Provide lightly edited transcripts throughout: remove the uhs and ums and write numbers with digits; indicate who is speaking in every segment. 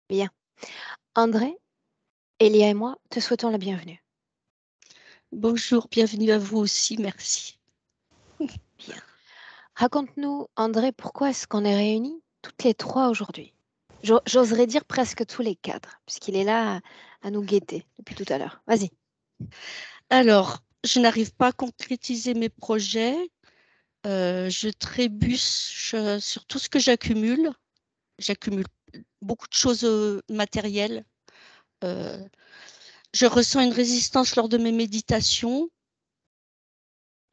Speaker 1: Bien. André, Elia et moi te souhaitons la bienvenue.
Speaker 2: Bonjour, bienvenue à vous aussi, merci.
Speaker 1: Bien. Raconte-nous, André, pourquoi est-ce qu'on est réunis toutes les trois aujourd'hui? J'oserais dire presque tous les quatre, puisqu'il est là à nous guetter depuis tout à l'heure. Vas-y.
Speaker 2: Alors, je n'arrive pas à concrétiser mes projets. Je trébuche sur tout ce que j'accumule. J'accumule beaucoup de choses matérielles. Euh, je ressens une résistance lors de mes méditations.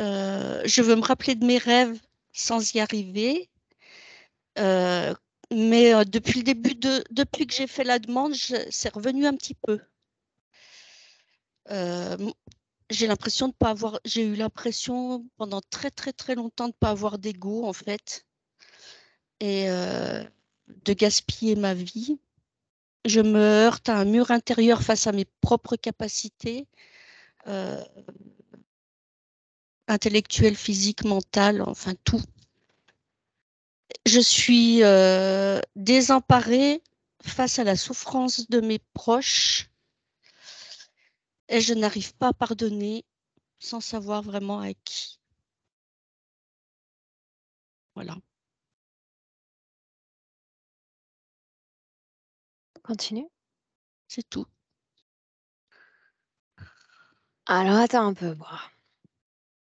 Speaker 2: Je veux me rappeler de mes rêves sans y arriver. Euh, mais depuis le début depuis que j'ai fait la demande, c'est revenu un petit peu. Euh, j'ai eu l'impression pendant très très très longtemps de ne pas avoir d'ego en fait et de gaspiller ma vie. Je me heurte à un mur intérieur face à mes propres capacités euh, intellectuelles, physiques, mentales, enfin tout. Je suis désemparée face à la souffrance de mes proches et je n'arrive pas à pardonner sans savoir vraiment à qui. Voilà,
Speaker 1: Continue.
Speaker 2: c'est tout.
Speaker 1: Alors, attends un peu. Bon.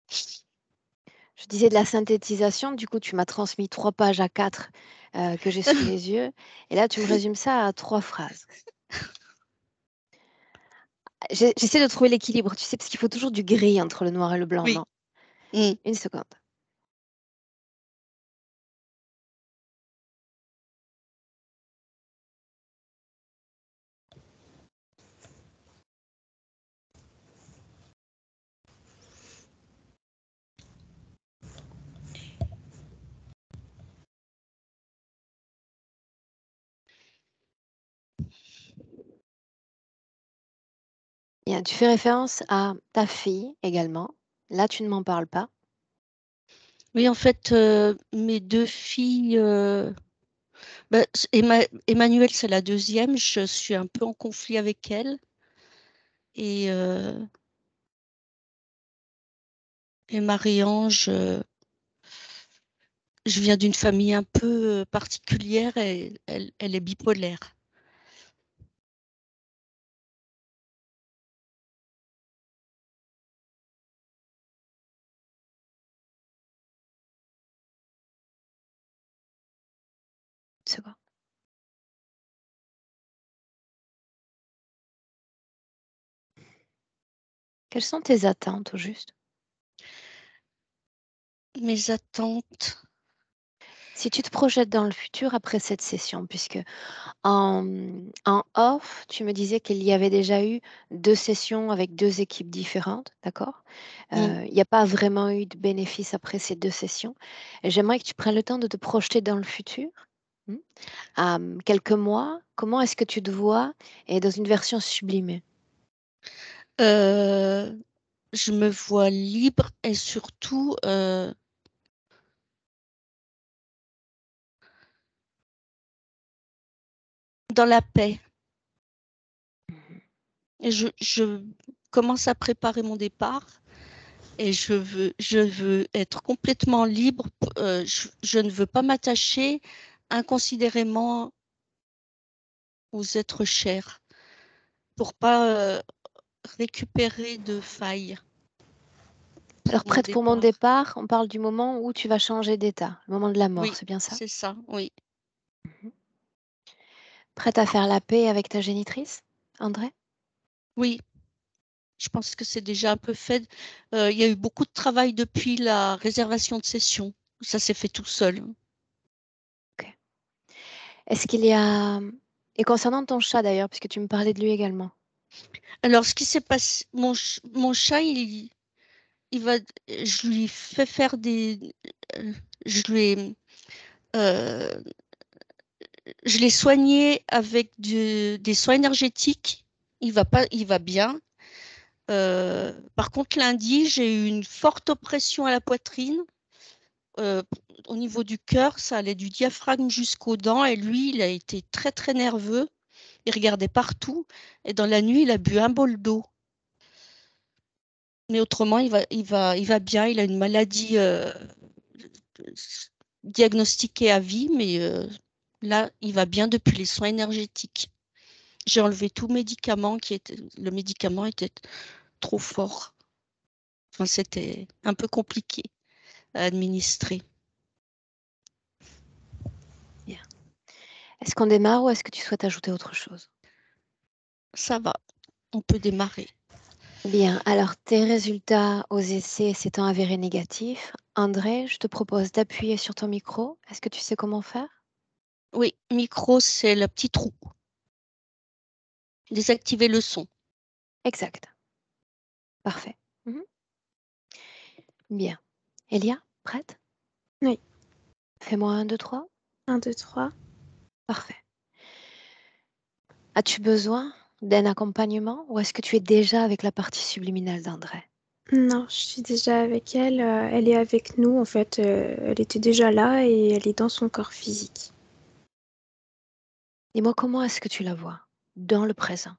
Speaker 1: Je disais de la synthétisation, du coup, tu m'as transmis 3 pages à 4 que j'ai sous les yeux. Et là, tu me résumes ça à 3 phrases. J'essaie de trouver l'équilibre, tu sais, parce qu'il faut toujours du gris entre le noir et le blanc,
Speaker 2: Oui.
Speaker 1: non?
Speaker 2: Mm.
Speaker 1: Une seconde. Bien, tu fais référence à ta fille également. Là, tu ne m'en parles pas.
Speaker 2: Oui, en fait, mes deux filles, bah, Emmanuelle, c'est la deuxième, je suis un peu en conflit avec elle. Et, et Marie-Ange, je viens d'une famille un peu particulière et elle est bipolaire.
Speaker 1: C'est quoi? Quelles sont tes attentes au juste?
Speaker 2: Mes attentes,
Speaker 1: Si tu te projettes dans le futur après cette session, puisque en, en off, tu me disais qu'il y avait déjà eu 2 sessions avec 2 équipes différentes, d'accord?
Speaker 2: mm,
Speaker 1: Il n'y a pas vraiment eu de bénéfice après ces 2 sessions. Et j'aimerais que tu prennes le temps de te projeter dans le futur. Hmm. À quelques mois, comment est-ce que tu te vois et dans une version sublimée?
Speaker 2: euh, je me vois libre et surtout dans la paix. Et je commence à préparer mon départ. Et je veux être complètement libre. Je ne veux pas m'attacher inconsidérément aux êtres chers pour pas récupérer de failles pour
Speaker 1: Alors,
Speaker 2: mon
Speaker 1: prête pour mon
Speaker 2: départ.
Speaker 1: départ, on parle du moment où tu vas changer d'état, le moment de la mort,
Speaker 2: Oui,
Speaker 1: c'est bien ça?
Speaker 2: c'est ça, oui.
Speaker 1: Mhm. Prête à faire la paix avec ta génitrice, André?
Speaker 2: Oui, je pense que c'est déjà un peu fait. Il y a eu beaucoup de travail depuis la réservation de session. Ça s'est fait tout seul.
Speaker 1: Ok. Est-ce qu'il y a... Et concernant ton chat d'ailleurs, puisque tu me parlais de lui également.
Speaker 2: Alors, ce qui s'est passé, mon chat, il va, je lui fais faire je lui ai, euh, je l'ai soigné avec des soins énergétiques. Il va bien. Par contre, lundi, j'ai eu une forte oppression à la poitrine. Euh, Au niveau du cœur, ça allait du diaphragme jusqu'aux dents. Et lui, il a été très, très nerveux. Il regardait partout et dans la nuit, il a bu un bol d'eau. Mais autrement, il va bien. Il a une maladie diagnostiquée à vie, mais là, il va bien depuis les soins énergétiques. J'ai enlevé tout médicament le médicament était trop fort. Enfin, c'était un peu compliqué à administrer.
Speaker 1: Bien. Est-ce qu'on démarre ou est-ce que tu souhaites ajouter autre chose?
Speaker 2: Ça va, on peut démarrer.
Speaker 1: Bien, alors tes résultats aux essais s'étant avérés négatifs, André, je te propose d'appuyer sur ton micro. Est-ce que tu sais comment faire?
Speaker 2: Oui, micro, c'est le petit trou. Désactiver le son.
Speaker 1: Exact. Parfait. Bien. Elia, prête?
Speaker 3: Oui.
Speaker 1: Fais-moi 1, 2, 3.
Speaker 3: 1, 2, 3.
Speaker 1: Parfait. As-tu besoin d'un accompagnement ou est-ce que tu es déjà avec la partie subliminale d'André?
Speaker 3: Non, je suis déjà avec elle. Elle est avec nous, en fait. Elle était déjà là et elle est dans son corps physique.
Speaker 1: Dis-moi comment est-ce que tu la vois dans le présent?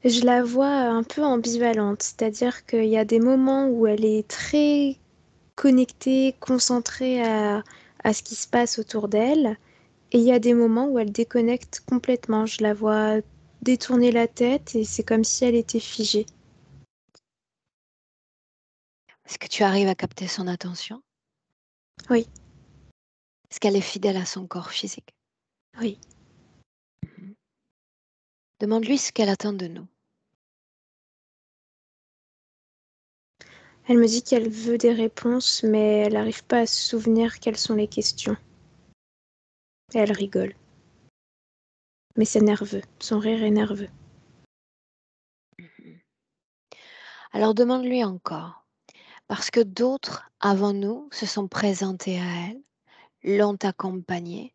Speaker 3: Je la vois un peu ambivalente, c'est-à-dire qu'il y a des moments où elle est très connectée, concentrée à ce qui se passe autour d'elle, et il y a des moments où elle déconnecte complètement. Je la vois détourner la tête et c'est comme si elle était figée.
Speaker 1: Est-ce que tu arrives à capter son attention?
Speaker 3: Oui,
Speaker 1: Est-ce qu'elle est fidèle à son corps physique?
Speaker 3: oui.
Speaker 1: Mhm. Demande-lui ce qu'elle attend de nous.
Speaker 3: Elle me dit qu'elle veut des réponses, mais elle n'arrive pas à se souvenir quelles sont les questions. Et elle rigole. Mais c'est nerveux, son rire est nerveux.
Speaker 1: Mhm. Alors demande-lui encore, parce que d'autres avant nous se sont présentés à elle, l'ont accompagnée.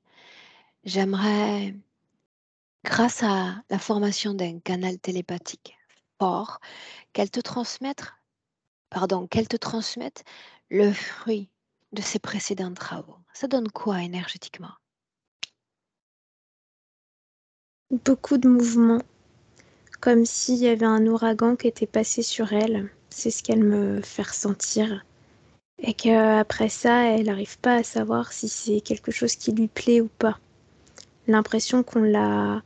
Speaker 1: J'aimerais, grâce à la formation d'un canal télépathique fort, qu'elle te transmette, qu'elle te transmette le fruit de ses précédents travaux. Ça donne quoi énergétiquement?
Speaker 3: Beaucoup de mouvements, comme s'il y avait un ouragan qui était passé sur elle. C'est ce qu'elle me fait ressentir. Et qu'après ça, elle n'arrive pas à savoir si c'est quelque chose qui lui plaît ou pas. L'impression qu'on l'a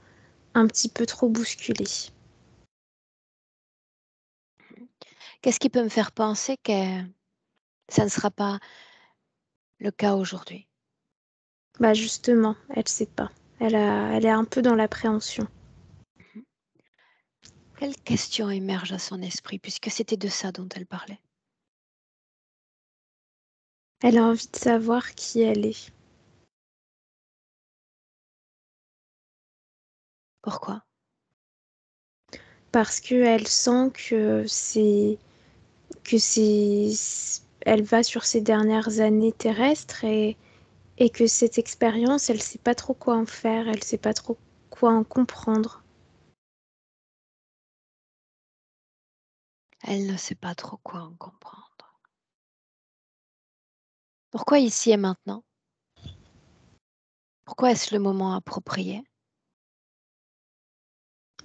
Speaker 3: un petit peu trop bousculée.
Speaker 1: Qu'est-ce qui peut me faire penser que ça ne sera pas le cas aujourd'hui?
Speaker 3: Bah justement, elle sait pas. Elle est un peu dans l'appréhension.
Speaker 1: Mhm. Quelle question émerge à son esprit, puisque c'était de ça dont elle parlait?
Speaker 3: Elle a envie de savoir qui elle est.
Speaker 1: Pourquoi?
Speaker 3: Parce qu'elle sent elle va sur ses dernières années terrestres et que cette expérience, elle sait pas trop quoi en faire, elle sait pas trop quoi en comprendre.
Speaker 1: Elle ne sait pas trop quoi en comprendre. Pourquoi ici et maintenant? Pourquoi est-ce le moment approprié?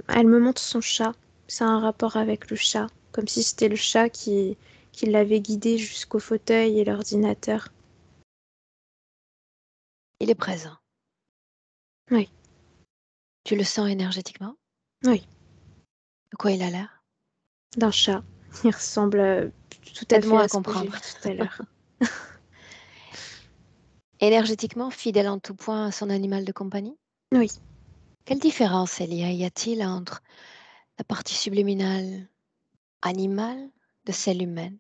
Speaker 3: Elle me montre son chat. C'est un rapport avec le chat, comme si c'était le chat qui l'avait guidée jusqu'au fauteuil et l'ordinateur.
Speaker 1: Il est présent.
Speaker 3: Oui,
Speaker 1: Tu le sens énergétiquement?
Speaker 3: oui,
Speaker 1: De quoi il a l'air?
Speaker 3: d'un chat. Il ressemble tout à fait
Speaker 1: Aide-moi
Speaker 3: à
Speaker 1: à
Speaker 3: ce que j'ai
Speaker 1: comprendre.
Speaker 3: vu tout à l'heure.
Speaker 1: Énergétiquement fidèle en tout point à son animal de compagnie?
Speaker 3: Oui.
Speaker 1: Quelle différence y a-t-il entre la partie subliminale animale de celle humaine?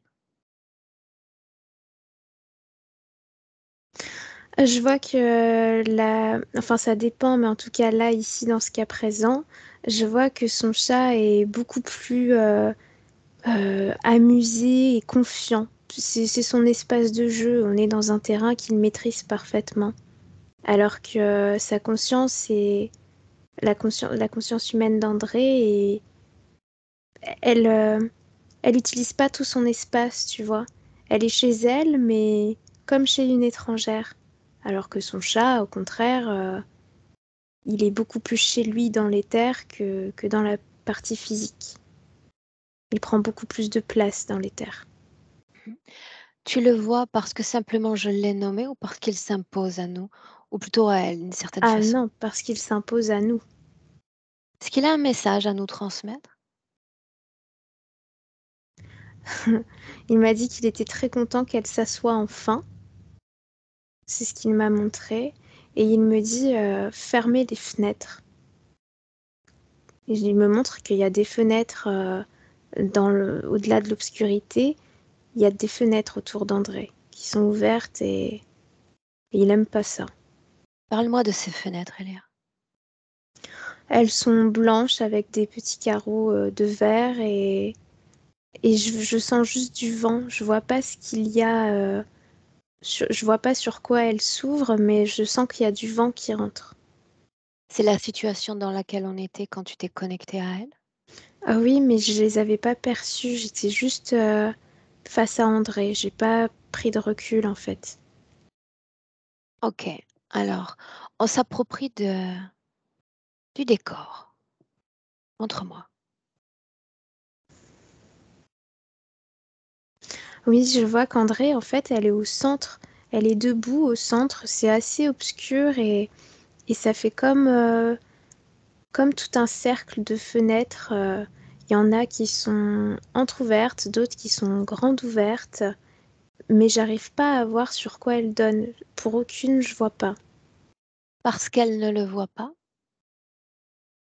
Speaker 3: Je vois que enfin ça dépend, mais en tout cas là, ici, dans ce cas présent, je vois que son chat est beaucoup plus amusé et confiant. C'est son espace de jeu, on est dans un terrain qu'il maîtrise parfaitement. Alors que sa conscience et la conscience humaine d'André, et elle, elle utilise pas tout son espace, tu vois. Elle est chez elle, mais comme chez une étrangère. alors que son chat, au contraire, il est beaucoup plus chez lui dans l'éther que dans la partie physique. Il prend beaucoup plus de place dans l'éther.
Speaker 1: Tu le vois parce que simplement je l'ai nommé ou parce qu'il s'impose à nous, ou plutôt à elle d'une certaine
Speaker 3: Ah
Speaker 1: façon.
Speaker 3: non, parce qu'il s'impose à nous.
Speaker 1: Est-ce qu'il a un message à nous transmettre?
Speaker 3: Il m'a dit qu'il était très content qu'elle s'assoie enfin. C'est ce qu'il m'a montré. Et il me dit fermez les fenêtres. Et il me montre qu'il y a des fenêtres au-delà de l'obscurité. Il y a des fenêtres autour d'André qui sont ouvertes et il aime pas ça.
Speaker 1: Parle-moi de ces fenêtres, Elia.
Speaker 3: Elles sont blanches avec des petits carreaux de verre et je sens juste du vent. Je vois pas ce qu'il y a. Je vois pas sur quoi elles s'ouvrent, mais je sens qu'il y a du vent qui rentre.
Speaker 1: C'est la situation dans laquelle on était quand tu t'es connecté à elle?
Speaker 3: Ah oui, mais je les avais pas perçus. J'étais juste face à André. J'ai pas pris de recul en fait.
Speaker 1: Ok, alors, on s'approprie du décor. Montre-moi.
Speaker 3: Oui, je vois qu'André, en fait, elle est au centre. Elle est debout au centre. C'est assez obscur et ça fait comme tout un cercle de fenêtres. Il y en a qui sont entrouvertes, d'autres qui sont grandes ouvertes. Mais j'arrive pas à voir sur quoi elles donnent. Pour aucune, je vois pas.
Speaker 1: Parce qu'elle ne le voit pas?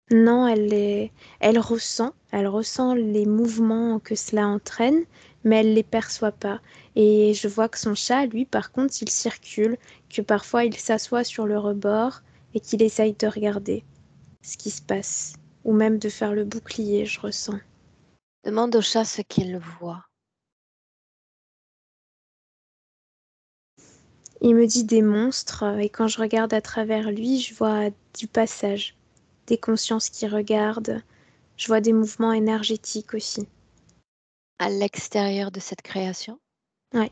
Speaker 3: Non, elle ressent les mouvements que cela entraîne, mais elle les perçoit pas. Et je vois que son chat, lui, par contre, il circule, que parfois il s'assoit sur le rebord et qu'il essaye de regarder ce qui se passe, ou même de faire le bouclier, je ressens.
Speaker 1: Demande au chat ce qu'il voit.
Speaker 3: Il me dit des monstres, et quand je regarde à travers lui, je vois du passage, des consciences qui regardent, je vois des mouvements énergétiques aussi.
Speaker 1: À l'extérieur de cette création?
Speaker 3: Ouais.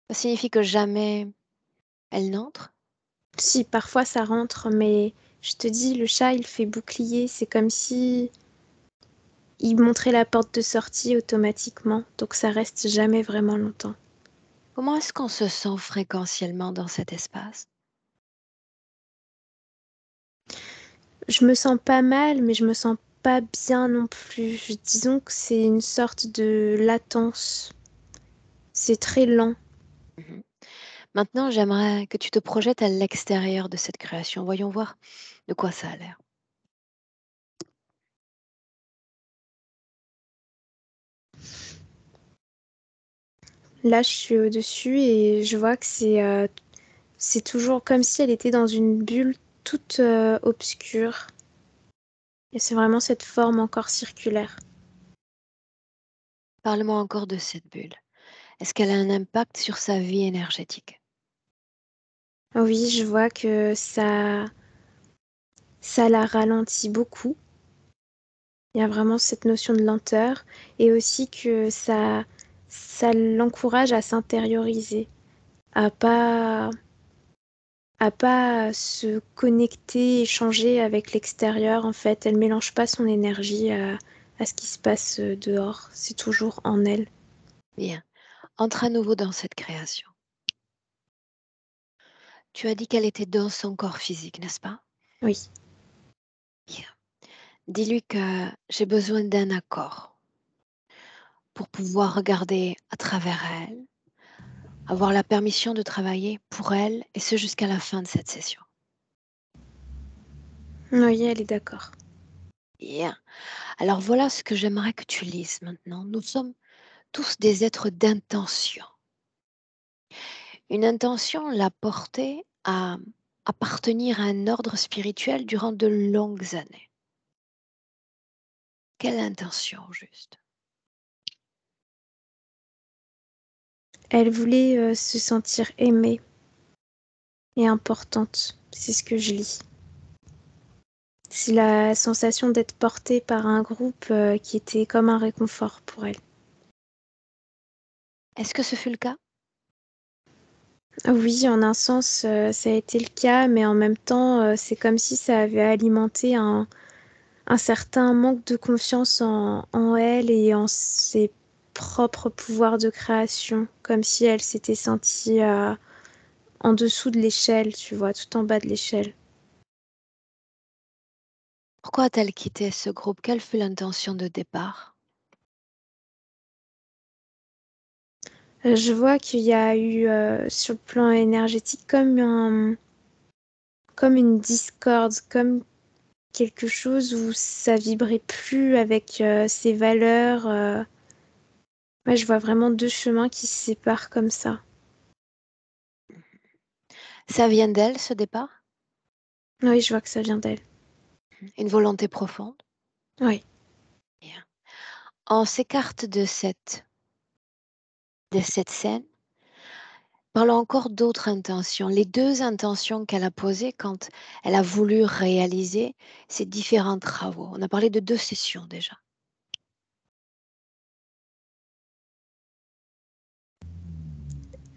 Speaker 1: Ça signifie que jamais elle n'entre?
Speaker 3: Si, parfois ça rentre, mais je te dis, le chat, il fait bouclier, c'est comme si il montrait la porte de sortie automatiquement, donc ça reste jamais vraiment longtemps.
Speaker 1: Comment est-ce qu'on se sent fréquentiellement dans cet espace?
Speaker 3: Je me sens pas mal, mais je me sens pas bien non plus. Disons que c'est une sorte de latence. C'est très lent.
Speaker 1: Mhm. Maintenant, j'aimerais que tu te projettes à l'extérieur de cette création. Voyons voir de quoi ça a l'air.
Speaker 3: Là, je suis au-dessus et je vois que c'est toujours comme si elle était dans une bulle toute obscure. Et c'est vraiment cette forme encore circulaire.
Speaker 1: Parle-moi encore de cette bulle. Est-ce qu'elle a un impact sur sa vie énergétique?
Speaker 3: Oui, je vois que ça la ralentit beaucoup. Il y a vraiment cette notion de lenteur et aussi que ça l'encourage à s'intérioriser, à pas, à pas se connecter, échanger avec l'extérieur. En fait, elle mélange pas son énergie à ce qui se passe dehors. C'est toujours en elle.
Speaker 1: Bien. Entre à nouveau dans cette création. Tu as dit qu'elle était dans son corps physique, n'est-ce pas?
Speaker 3: Oui.
Speaker 1: Bien. Dis-lui que j'ai besoin d'un accord pour pouvoir regarder à travers elle, avoir la permission de travailler pour elle et ce jusqu'à la fin de cette session.
Speaker 3: Oui, elle est d'accord.
Speaker 1: Bien. Alors voilà ce que j'aimerais que tu lises maintenant. Nous sommes tous des êtres d'intention. Une intention l'a portée à appartenir à un ordre spirituel durant de longues années. Quelle intention juste?
Speaker 3: Elle voulait se sentir aimée et importante. C'est ce que je lis. C'est la sensation d'être portée par un groupe qui était comme un réconfort pour elle.
Speaker 1: Est-ce que ce fut le cas?
Speaker 3: Oui, en un sens, ça a été le cas, mais en même temps, c'est comme si ça avait alimenté un certain manque de confiance en elle et en ses propres pouvoirs de création, comme si elle s'était sentie en dessous de l'échelle, tu vois, tout en bas de l'échelle.
Speaker 1: Pourquoi a-t-elle quitté ce groupe? Quelle fut l'intention de départ?
Speaker 3: Je vois qu'il y a eu sur le plan énergétique comme une discorde, comme quelque chose où ça vibrait plus avec ses valeurs. Ouais, je vois vraiment deux chemins qui se séparent comme ça.
Speaker 1: Ça vient d'elle, ce départ?
Speaker 3: Oui, je vois que ça vient d'elle.
Speaker 1: Une volonté profonde?
Speaker 3: Oui.
Speaker 1: Bien. On s'écarte de cette scène. Parlons encore d'autres intentions. Les deux intentions qu'elle a posées quand elle a voulu réaliser ces différents travaux. On a parlé de 2 sessions déjà.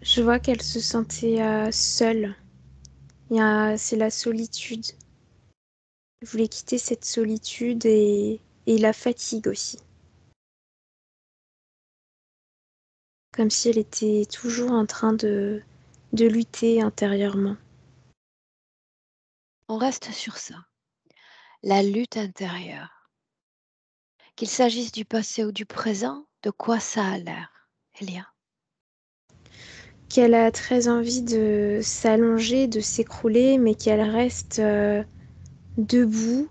Speaker 3: Je vois qu'elle se sentait seule. C'est la solitude. Elle voulait quitter cette solitude et la fatigue aussi. Comme si elle était toujours en train de lutter intérieurement.
Speaker 1: On reste sur ça. La lutte intérieure. Qu'il s'agisse du passé ou du présent, de quoi ça a l'air, Elia?
Speaker 3: Qu'elle a très envie de s'allonger, de s'écrouler, mais qu'elle reste debout.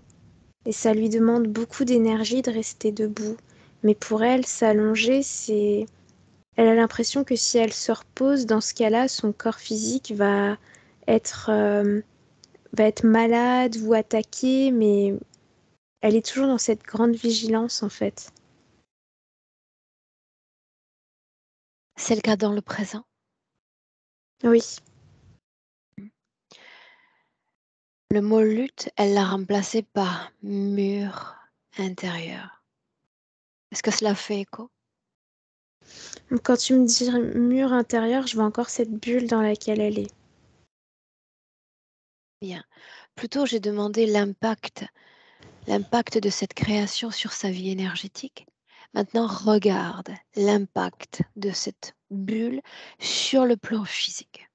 Speaker 3: Et ça lui demande beaucoup d'énergie de rester debout. Mais pour elle, s'allonger, c'est... Elle a l'impression que si elle se repose, dans ce cas-là, son corps physique être, euh, va être malade ou attaqué, mais elle est toujours dans cette grande vigilance en fait.
Speaker 1: C'est le cas dans le présent.
Speaker 3: Oui,
Speaker 1: Le mot lutte, elle l'a remplacé par mur intérieur. Est-ce que cela fait écho?
Speaker 3: donc quand tu me dis mur intérieur, je vois encore cette bulle dans laquelle elle est.
Speaker 1: Bien. Plutôt, j'ai demandé l'impact de cette création sur sa vie énergétique. Maintenant, regarde l'impact de cette bulle sur le plan physique,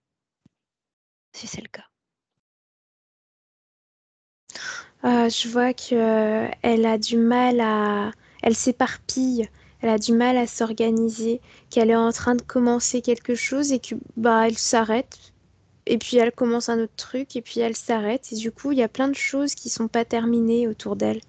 Speaker 1: si c'est le cas.
Speaker 3: Je vois que elle a du mal à... Elle s'éparpille, elle a du mal à s'organiser, qu'elle est en train de commencer quelque chose et que bah elle s'arrête. Et puis elle commence un autre truc et puis elle s'arrête. Et du coup, il y a plein de choses qui sont pas terminées autour d'elle.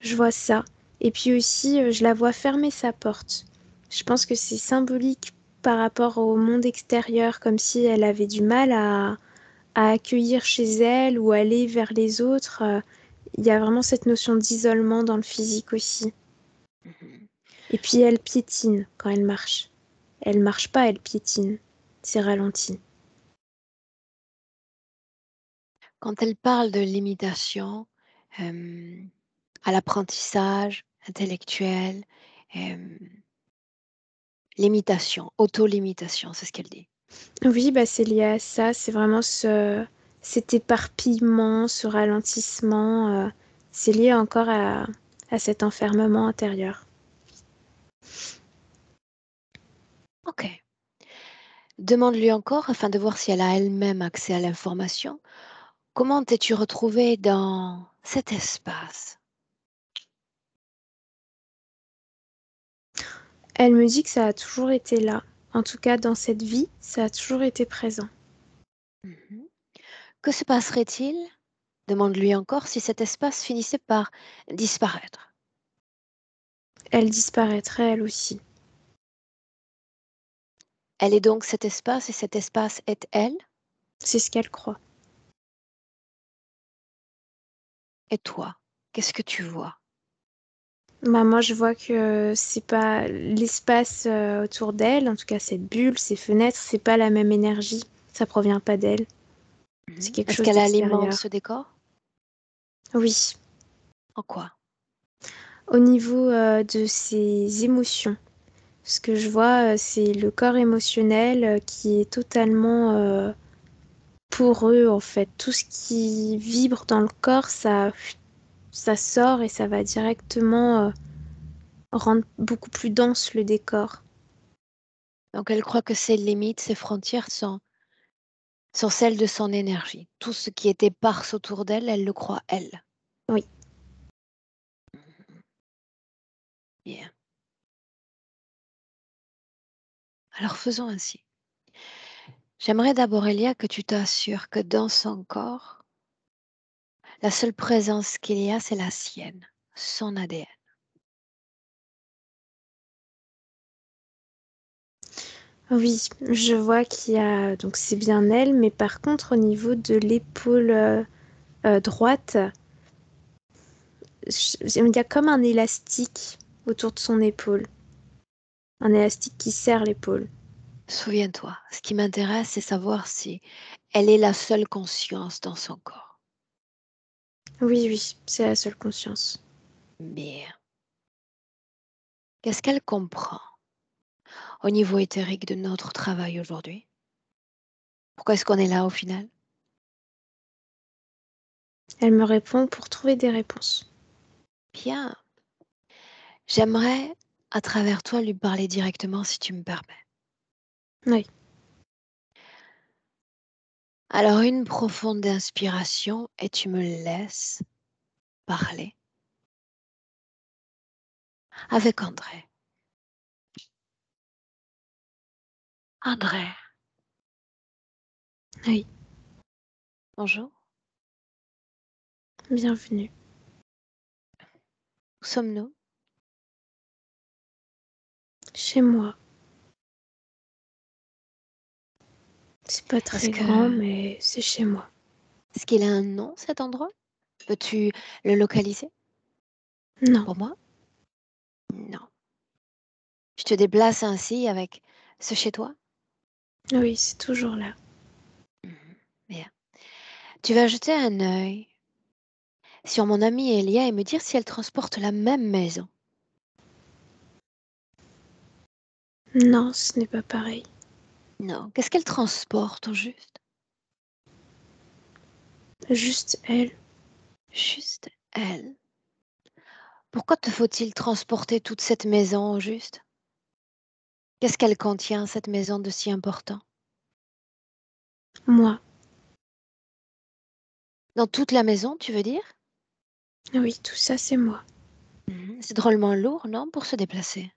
Speaker 3: Je vois ça. Et puis aussi, je la vois fermer sa porte. Je pense que c'est symbolique par rapport au monde extérieur, comme si elle avait du mal à accueillir chez elle ou aller vers les autres. Il y a vraiment cette notion d'isolement dans le physique aussi.
Speaker 1: Mhm.
Speaker 3: Et puis elle piétine quand elle marche. Elle marche pas, elle piétine. C'est ralenti.
Speaker 1: Quand elle parle de limitation euh, à l'apprentissage intellectuel, euh, limitation, auto-limitation, c'est ce qu'elle dit.
Speaker 3: Oui, bah c'est lié à ça. C'est vraiment cet éparpillement, ce ralentissement. C'est lié encore à cet enfermement intérieur.
Speaker 1: Ok. Demande-lui encore afin de voir si elle a elle-même accès à l'information. Comment t'es-tu retrouvée dans cet espace?
Speaker 3: Elle me dit que ça a toujours été là. En tout cas, dans cette vie, ça a toujours été présent.
Speaker 1: Mhm. Que se passerait-il? Demande-lui encore si cet espace finissait par disparaître.
Speaker 3: Elle disparaîtrait elle aussi.
Speaker 1: Elle est donc cet espace et cet espace est elle?
Speaker 3: C'est ce qu'elle croit.
Speaker 1: Et toi, qu'est-ce que tu vois?
Speaker 3: Bah, moi, je vois que c'est pas l'espace autour d'elle, en tout cas cette bulle, ces fenêtres, c'est pas la même énergie. Ça provient pas d'elle. C'est
Speaker 1: Mhm.
Speaker 3: quelque
Speaker 1: Est-ce
Speaker 3: chose
Speaker 1: qu'elle alimente
Speaker 3: d'extérieur.
Speaker 1: ce décor?
Speaker 3: Oui,
Speaker 1: En quoi?
Speaker 3: au niveau de ses émotions, Ce que je vois, c'est le corps émotionnel qui est totalement poreux en fait. Tout ce qui vibre dans le corps, ça sort et ça va directement rendre beaucoup plus dense le décor.
Speaker 1: Donc elle croit que ses limites, ses frontières sont celles de son énergie. Tout ce qui est éparse autour d'elle, elle le croit elle.
Speaker 3: Oui.
Speaker 1: Bien. Alors faisons ainsi. J'aimerais d'abord, Elia, que tu t'assures que dans son corps, la seule présence qu'il y a, c'est la sienne, son ADN.
Speaker 3: Oui, je vois qu'il y a, donc c'est bien elle, mais par contre au niveau de l'épaule droite, il y a comme un élastique autour de son épaule. Un élastique qui serre l'épaule.
Speaker 1: Souviens-toi, ce qui m'intéresse, c'est savoir si elle est la seule conscience dans son corps.
Speaker 3: Oui, oui, c'est la seule conscience.
Speaker 1: Mais qu'est-ce qu'elle comprend au niveau éthérique de notre travail aujourd'hui? Pourquoi est-ce qu'on est là au final?
Speaker 3: Elle me répond pour trouver des réponses.
Speaker 1: Bien. J'aimerais, à travers toi, lui parler directement si tu me permets.
Speaker 3: Oui.
Speaker 1: Alors, une profonde inspiration et tu me laisses parler avec André. André,
Speaker 3: Oui,
Speaker 1: bonjour.
Speaker 3: bienvenue.
Speaker 1: Où sommes-nous?
Speaker 3: Chez moi. C'est pas
Speaker 1: Est-ce
Speaker 3: très
Speaker 1: que,
Speaker 3: grand, mais c'est chez moi.
Speaker 1: est-ce qu'il a un nom, cet endroit? Peux-tu le localiser
Speaker 3: Non.
Speaker 1: pour moi? Non. Je te déplace ainsi avec ce chez toi?
Speaker 3: Oui, c'est toujours là.
Speaker 1: Bien. Tu vas jeter un œil sur mon amie Elia et me dire si elle transporte la même maison.
Speaker 3: Non, ce n'est pas pareil.
Speaker 1: Non. Qu'est-ce qu'elle transporte au juste?
Speaker 3: Juste elle.
Speaker 1: Juste elle. Pourquoi te faut-il transporter toute cette maison au juste? Qu'est-ce qu'elle contient, cette maison de si important?
Speaker 3: Moi.
Speaker 1: Dans toute la maison, tu veux dire?
Speaker 3: Oui, tout ça, c'est moi.
Speaker 1: C'est drôlement lourd, non, pour se déplacer.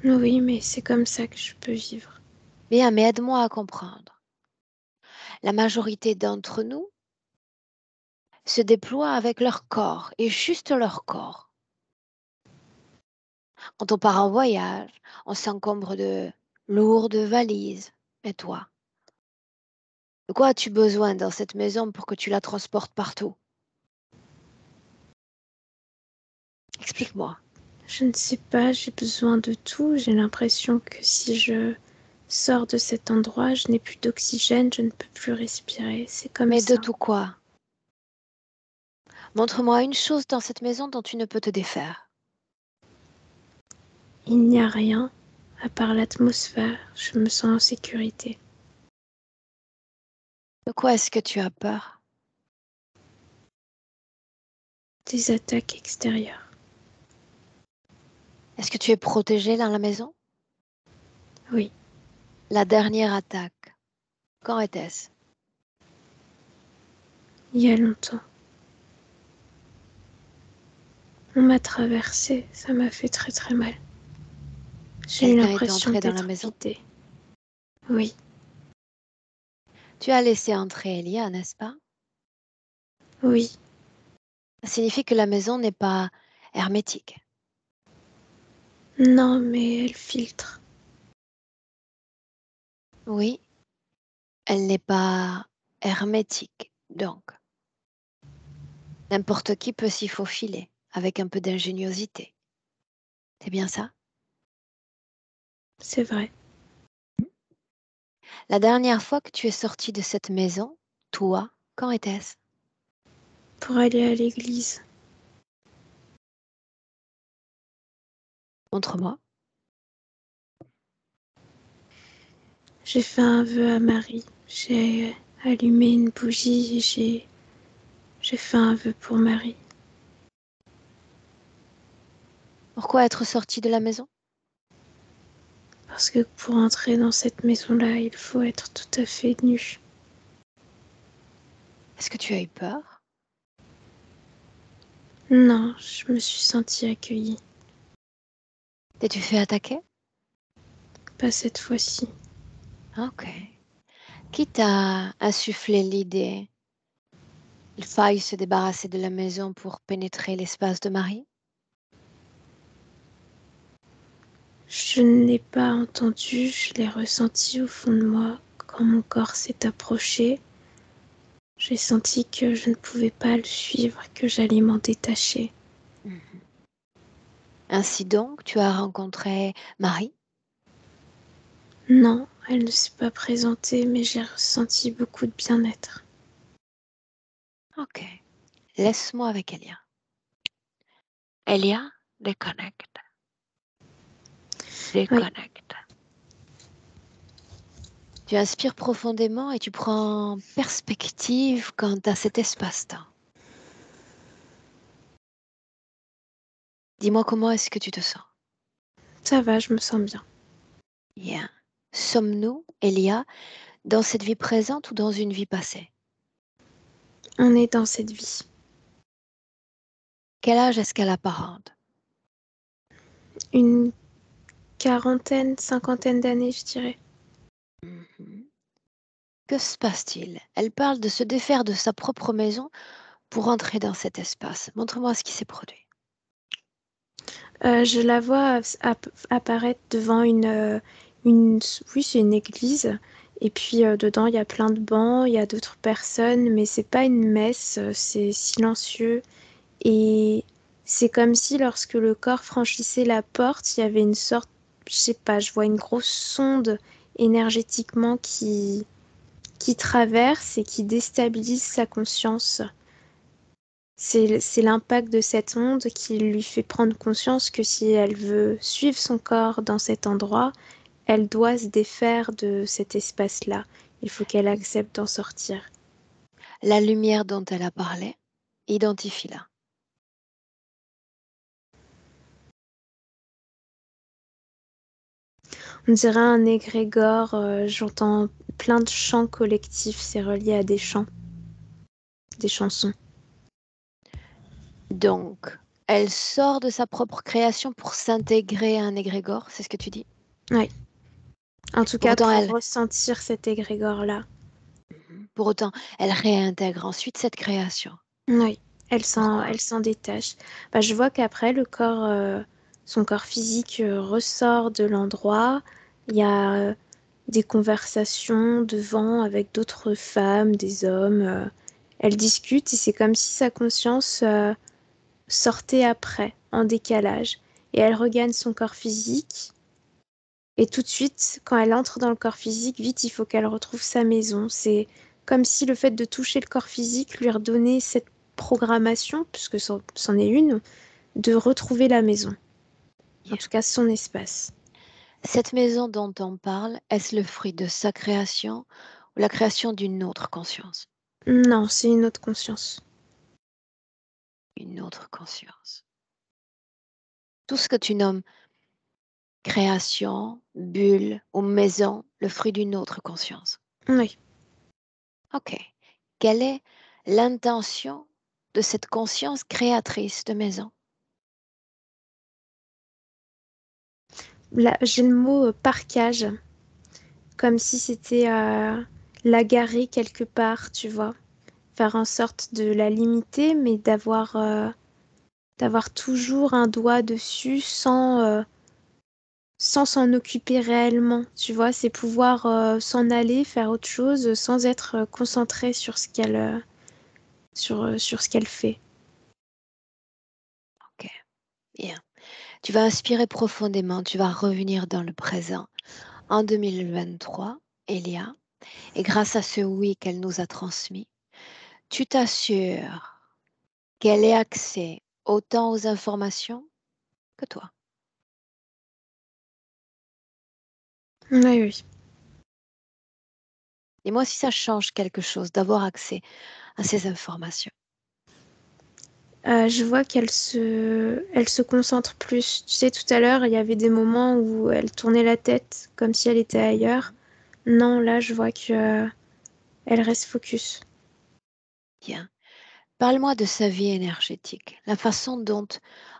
Speaker 3: Oui, mais c'est comme ça que je peux vivre.
Speaker 1: Bien, mais aide-moi à comprendre. La majorité d'entre nous se déploient avec leur corps, et juste leur corps. Quand on part en voyage, on s'encombre de lourdes valises. Et toi? De quoi as-tu besoin dans cette maison pour que tu la transportes partout? Explique-moi.
Speaker 3: Je ne sais pas, j'ai besoin de tout. J'ai l'impression que si je sors de cet endroit, je n'ai plus d'oxygène, je ne peux plus respirer. C'est comme
Speaker 1: Mais de
Speaker 3: ça.
Speaker 1: tout quoi? Montre-moi une chose dans cette maison dont tu ne peux te défaire.
Speaker 3: Il n'y a rien à part l'atmosphère. Je me sens en sécurité.
Speaker 1: De quoi est-ce que tu as peur?
Speaker 3: Des attaques extérieures.
Speaker 1: Est-ce que tu es protégé dans la maison?
Speaker 3: Oui,
Speaker 1: La dernière attaque, quand était-ce?
Speaker 3: il y a longtemps. On m'a traversé, ça m'a fait très très mal. J'ai eu
Speaker 1: Quelqu'un est
Speaker 3: l'impression
Speaker 1: entré dans la
Speaker 3: d'être
Speaker 1: maison?
Speaker 3: vidée. Oui,
Speaker 1: Tu as laissé entrer Elia, n'est-ce pas?
Speaker 3: oui.
Speaker 1: Ça signifie que la maison n'est pas hermétique.
Speaker 3: Non, mais elle filtre.
Speaker 1: Oui, elle n'est pas hermétique, donc. N'importe qui peut s'y faufiler avec un peu d'ingéniosité. C'est bien ça?
Speaker 3: C'est vrai.
Speaker 1: La dernière fois que tu es sorti de cette maison, toi, quand était-ce?
Speaker 3: Pour aller à l'église.
Speaker 1: Montre-moi.
Speaker 3: J'ai fait un vœu à Marie. J'ai allumé une bougie et j'ai fait un vœu pour Marie.
Speaker 1: Pourquoi être sorti de la maison?
Speaker 3: Parce que pour entrer dans cette maison-là, il faut être tout à fait nu.
Speaker 1: Est-ce que tu as eu peur?
Speaker 3: Non, je me suis sentie accueillie.
Speaker 1: T'es-tu fait attaquer?
Speaker 3: Pas cette fois-ci.
Speaker 1: Ok. Qui t'a insufflé l'idée qu'il faille se débarrasser de la maison pour pénétrer l'espace de Marie?
Speaker 3: Je ne l'ai pas entendu, je l'ai ressenti au fond de moi. Quand mon corps s'est approché, j'ai senti que je ne pouvais pas le suivre, que j'allais m'en détacher.
Speaker 1: Mhm. Ainsi donc, tu as rencontré Marie?
Speaker 3: Non, elle ne s'est pas présentée, mais j'ai ressenti beaucoup de bien-être.
Speaker 1: Ok. Laisse-moi avec Elia. Elia, déconnecte.
Speaker 3: Oui,
Speaker 1: Déconnecte. Tu inspires profondément et tu prends perspective quant à cet espace-temps. Dis-moi comment est-ce que tu te sens?
Speaker 3: ça va, je me sens bien.
Speaker 1: Bien. Sommes-nous, Elia, dans cette vie présente ou dans une vie passée?
Speaker 3: On est dans cette vie.
Speaker 1: Quel âge est-ce qu'elle apparente?
Speaker 3: Une quarantaine, cinquantaine d'années, je dirais.
Speaker 1: Mhm. Que se passe-t-il? Elle parle de se défaire de sa propre maison pour entrer dans cet espace. Montre-moi ce qui s'est produit.
Speaker 3: Je la vois apparaître devant oui, c'est une église. Et puis dedans, il y a plein de bancs, il y a d'autres personnes, mais c'est pas une messe, c'est silencieux. Et c'est comme si lorsque le corps franchissait la porte, il y avait une sorte, je sais pas, je vois une grosse sonde énergétiquement qui traverse et qui déstabilise sa conscience. C'est l'impact de cette onde qui lui fait prendre conscience que si elle veut suivre son corps dans cet endroit, elle doit se défaire de cet espace-là. Il faut qu'elle accepte d'en sortir.
Speaker 1: La lumière dont elle a parlé, identifie-la.
Speaker 3: On dirait un égrégore, j'entends plein de chants collectifs, c'est relié à des chants, des chansons.
Speaker 1: Donc, elle sort de sa propre création pour s'intégrer à un égrégore, c'est ce que tu dis?
Speaker 3: Oui, en tout
Speaker 1: Pour
Speaker 3: cas
Speaker 1: autant,
Speaker 3: pour
Speaker 1: elle,
Speaker 3: ressentir cet égrégore-là.
Speaker 1: pour autant, elle réintègre ensuite cette création.
Speaker 3: Oui,
Speaker 1: Pourquoi?
Speaker 3: elle s'en détache. Bah, je vois qu'après, son corps physique ressort de l'endroit. Il y a des conversations devant avec d'autres femmes, des hommes. Elle discute et c'est comme si sa conscience sortait après, en décalage. Et elle regagne son corps physique. Et tout de suite, quand elle entre dans le corps physique, vite, il faut qu'elle retrouve sa maison. C'est comme si le fait de toucher le corps physique lui redonnait cette programmation, puisque c'en est une, de retrouver la maison. En
Speaker 1: Yeah.
Speaker 3: tout cas, son espace.
Speaker 1: Cette maison dont on parle, est-ce le fruit de sa création ou la création d'une autre conscience?
Speaker 3: Non, c'est une autre conscience.
Speaker 1: Une autre conscience. Tout ce que tu nommes création, bulle ou maison, le fruit d'une autre conscience.
Speaker 3: Oui.
Speaker 1: Ok. Quelle est l'intention de cette conscience créatrice de maison?
Speaker 3: Là, j'ai le mot parquage, comme si c'était la garer quelque part, tu vois. Faire en sorte de la limiter, mais d'avoir toujours un doigt dessus sans s'en occuper réellement, tu vois, c'est pouvoir s'en aller, faire autre chose sans être concentré sur sur ce qu'elle fait.
Speaker 1: Ok. Bien. Tu vas inspirer profondément, tu vas revenir dans le présent. En 2023, Elia, et grâce à ce oui qu'elle nous a transmis, tu t'assures qu'elle ait accès autant aux informations que toi.
Speaker 3: Oui, oui.
Speaker 1: Et moi aussi, ça change quelque chose d'avoir accès à ces informations.
Speaker 3: Je vois elle se concentre plus. Tu sais, tout à l'heure, il y avait des moments où elle tournait la tête comme si elle était ailleurs. Non, là, je vois que elle reste focus.
Speaker 1: Bien. Parle-moi de sa vie énergétique, la façon dont,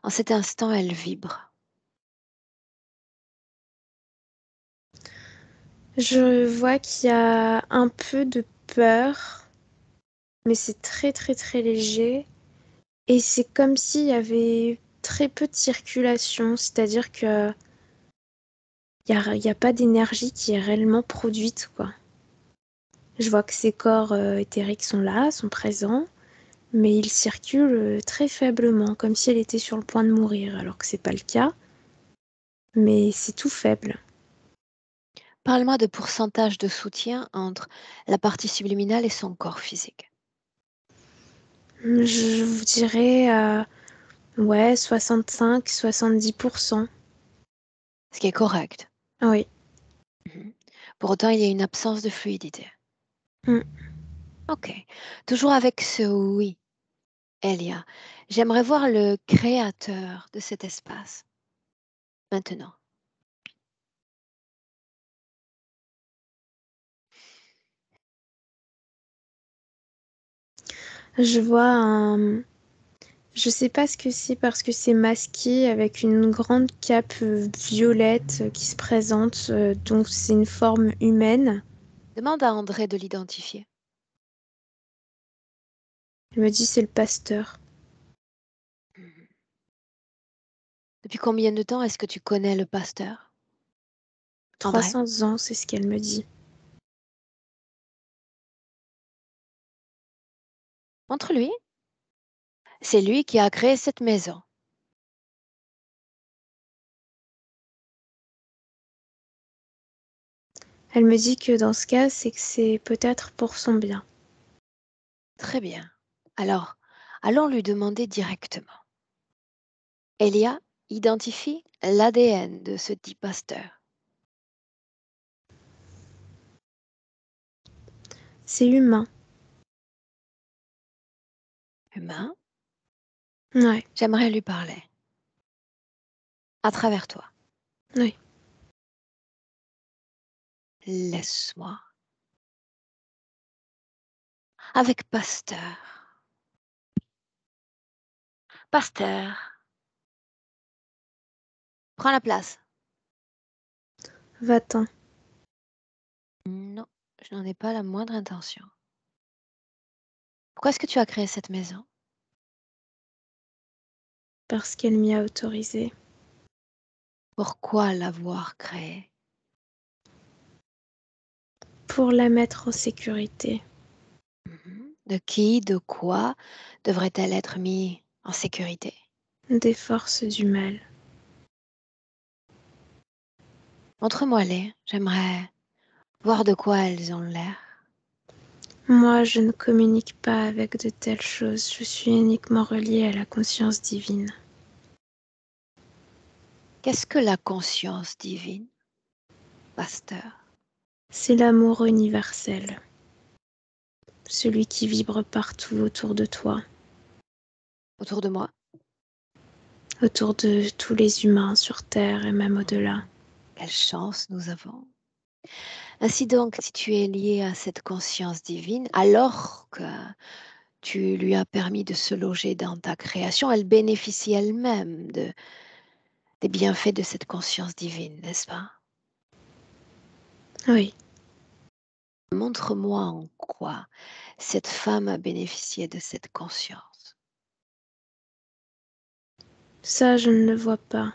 Speaker 1: en cet instant, elle vibre.
Speaker 3: Je vois qu'il y a un peu de peur, mais c'est très très très léger. Et c'est comme s'il y avait très peu de circulation, c'est-à-dire que il y a pas d'énergie qui est réellement produite, quoi. Je vois que ses corps éthériques sont là, sont présents, mais ils circulent très faiblement, comme si elle était sur le point de mourir, alors que c'est pas le cas, mais c'est tout faible.
Speaker 1: Parle-moi de pourcentage de soutien entre la partie subliminale et son corps physique.
Speaker 3: Je vous dirais, ouais, 65-70%.
Speaker 1: Ce qui est correct.
Speaker 3: Oui.
Speaker 1: Mhm. Pour autant, il y a une absence de fluidité.
Speaker 3: Mm.
Speaker 1: Ok. Toujours avec ce oui, Elia. J'aimerais voir le créateur de cet espace. Maintenant.
Speaker 3: Je vois un... Je sais pas ce que c'est parce que c'est masqué avec une grande cape violette qui se présente, donc c'est une forme humaine.
Speaker 1: Demande à André de l'identifier.
Speaker 3: Elle me dit c'est le pasteur.
Speaker 1: Mhm. Depuis combien de temps est-ce que tu connais le pasteur, André?
Speaker 3: 300 ans, c'est ce qu'elle me dit.
Speaker 1: Entre lui, c'est lui qui a créé cette maison.
Speaker 3: Elle me dit que dans ce cas, c'est que c'est peut-être pour son bien.
Speaker 1: Très bien. Alors, allons lui demander directement. Elia identifie l'ADN de ce dit pasteur.
Speaker 3: C'est humain.
Speaker 1: Humain,
Speaker 3: Ouais,
Speaker 1: j'aimerais lui parler. À travers toi.
Speaker 3: oui.
Speaker 1: Laisse-moi. Avec pasteur. Pasteur, prends la place.
Speaker 3: Va-t'en.
Speaker 1: Non, je n'en ai pas la moindre intention. Pourquoi est-ce que tu as créé cette maison?
Speaker 3: Parce qu'elle m'y a autorisé.
Speaker 1: Pourquoi l'avoir créée?
Speaker 3: Pour la mettre en sécurité.
Speaker 1: Mhm. De qui, de quoi devrait-elle être mise en sécurité?
Speaker 3: Des forces du mal.
Speaker 1: Montre-moi-les, j'aimerais voir de quoi elles ont l'air.
Speaker 3: Moi, je ne communique pas avec de telles choses. Je suis uniquement reliée à la conscience divine.
Speaker 1: Qu'est-ce que la conscience divine, pasteur?
Speaker 3: C'est l'amour universel. Celui qui vibre partout autour de toi.
Speaker 1: Autour de moi?
Speaker 3: Autour de tous les humains sur Terre et même au-delà.
Speaker 1: Quelle chance nous avons. Ainsi donc, si tu es lié à cette conscience divine, alors que tu lui as permis de se loger dans ta création, elle bénéficie elle-même des bienfaits de cette conscience divine, n'est-ce pas?
Speaker 3: Oui,
Speaker 1: Montre-moi en quoi cette femme a bénéficié de cette conscience.
Speaker 3: ça je ne le vois pas.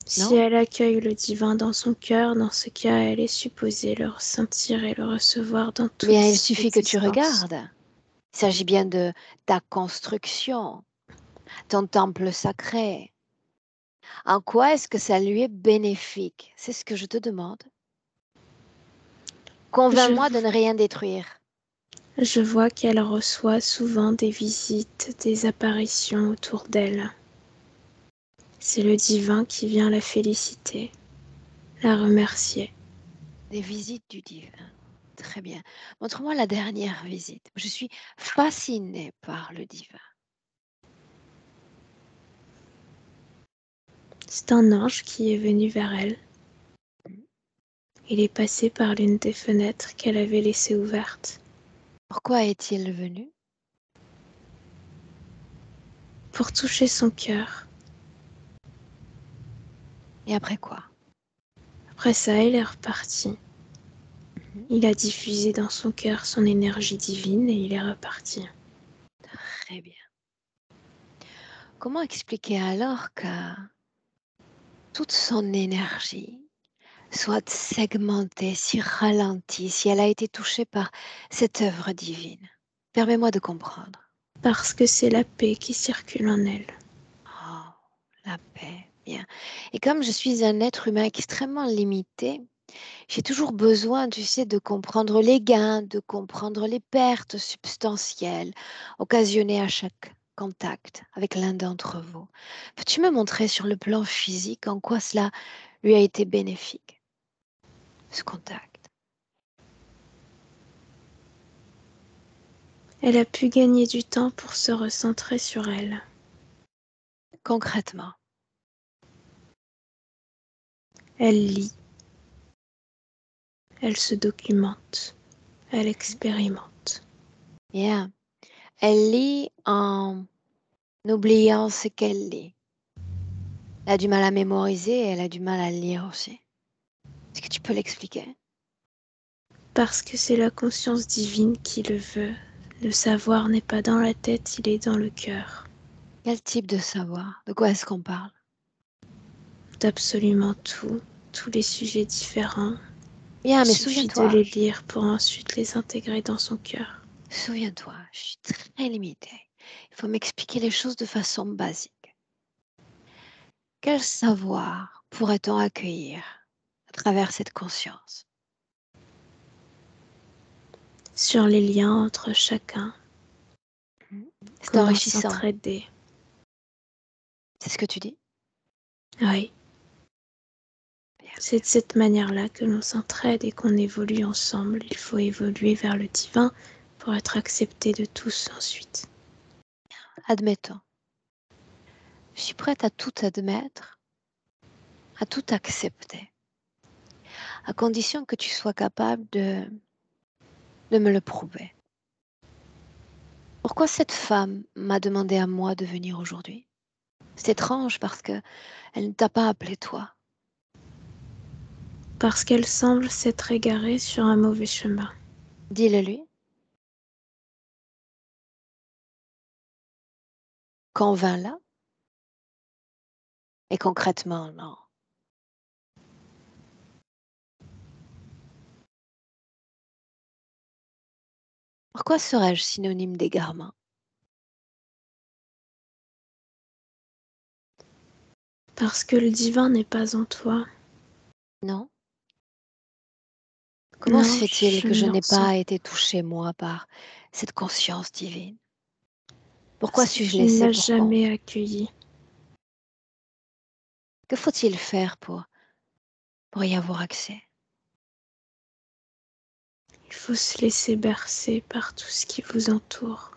Speaker 3: Si
Speaker 1: Non?
Speaker 3: elle accueille le divin dans son cœur, dans ce cas, elle est supposée le ressentir et le recevoir dans toute
Speaker 1: Bien, il
Speaker 3: son
Speaker 1: suffit que tu
Speaker 3: existence.
Speaker 1: regardes. Il s'agit bien de ta construction, ton temple sacré. En quoi est-ce que ça lui est bénéfique? C'est ce que je te demande.
Speaker 3: Je,
Speaker 1: Convainc-moi de ne rien détruire.
Speaker 3: je vois qu'elle reçoit souvent des visites, des apparitions autour d'elle. C'est le divin qui vient la féliciter, la remercier.
Speaker 1: Des visites du divin. Très bien. Montre-moi la dernière visite. Je suis fascinée par le divin.
Speaker 3: C'est un ange qui est venu vers elle.
Speaker 1: Mhm.
Speaker 3: Il est passé par l'une des fenêtres qu'elle avait laissées ouvertes.
Speaker 1: Pourquoi est-il venu?
Speaker 3: Pour toucher son cœur.
Speaker 1: Et après quoi?
Speaker 3: Après ça, il est reparti.
Speaker 1: Mhm.
Speaker 3: Il a diffusé dans son cœur son énergie divine et il est reparti.
Speaker 1: Très bien. Comment expliquer alors que toute son énergie soit segmentée, si ralentie, si elle a été touchée par cette œuvre divine? Permets-moi de comprendre.
Speaker 3: Parce que c'est la paix qui circule en elle.
Speaker 1: Oh, la paix. Bien. Et comme je suis un être humain extrêmement limité, j'ai toujours besoin, tu sais, de comprendre les gains, de comprendre les pertes substantielles occasionnées à chaque contact avec l'un d'entre vous. Peux-tu me montrer sur le plan physique en quoi cela lui a été bénéfique, ce contact?
Speaker 3: Elle a pu gagner du temps pour se recentrer sur elle.
Speaker 1: Concrètement,
Speaker 3: Elle lit, elle se documente, elle expérimente.
Speaker 1: bien. Elle lit en oubliant ce qu'elle lit. Elle a du mal à mémoriser et elle a du mal à lire aussi. Est-ce que tu peux l'expliquer?
Speaker 3: Parce que c'est la conscience divine qui le veut. Le savoir n'est pas dans la tête, il est dans le cœur.
Speaker 1: Quel type de savoir? De quoi est-ce qu'on parle?
Speaker 3: D'absolument tout, tous les sujets différents.
Speaker 1: Bien,
Speaker 3: Il
Speaker 1: mais
Speaker 3: suffit de
Speaker 1: souviens-toi,
Speaker 3: les lire pour ensuite les intégrer dans son cœur.
Speaker 1: souviens-toi, je suis très limitée. Il faut m'expliquer les choses de façon basique. Quel savoir pourrait-on accueillir à travers cette conscience?
Speaker 3: Sur les liens entre chacun,
Speaker 1: C'est
Speaker 3: comment
Speaker 1: enrichissant,
Speaker 3: s'entraider.
Speaker 1: c'est ce que tu dis?
Speaker 3: Oui,
Speaker 1: Bien.
Speaker 3: c'est de cette manière-là que l'on s'entraide et qu'on évolue ensemble. Il faut évoluer vers le divin pour être accepté de tous ensuite.
Speaker 1: Admettons, je suis prête à tout admettre, à tout accepter, à condition que tu sois capable de me le prouver. Pourquoi cette femme m'a demandé à moi de venir aujourd'hui? C'est étrange parce que elle ne t'a pas appelé toi.
Speaker 3: Parce qu'elle semble s'être égarée sur un mauvais chemin.
Speaker 1: Dis-le lui. Convainc-la. Et concrètement, non. Pourquoi serais-je synonyme d'égarement?
Speaker 3: Parce que le divin n'est pas en toi.
Speaker 1: Non? Comment se
Speaker 3: Non,
Speaker 1: fait-il
Speaker 3: je
Speaker 1: que je
Speaker 3: ne
Speaker 1: n'ai
Speaker 3: ressens
Speaker 1: pas été touchée, moi, par cette conscience divine? Pourquoi
Speaker 3: parce que
Speaker 1: suis-je
Speaker 3: tu ne
Speaker 1: laissée
Speaker 3: l'as
Speaker 1: pour compte?
Speaker 3: jamais accueilli.
Speaker 1: Que faut-il faire pour y avoir accès?
Speaker 3: Il faut se laisser bercer par tout ce qui vous entoure.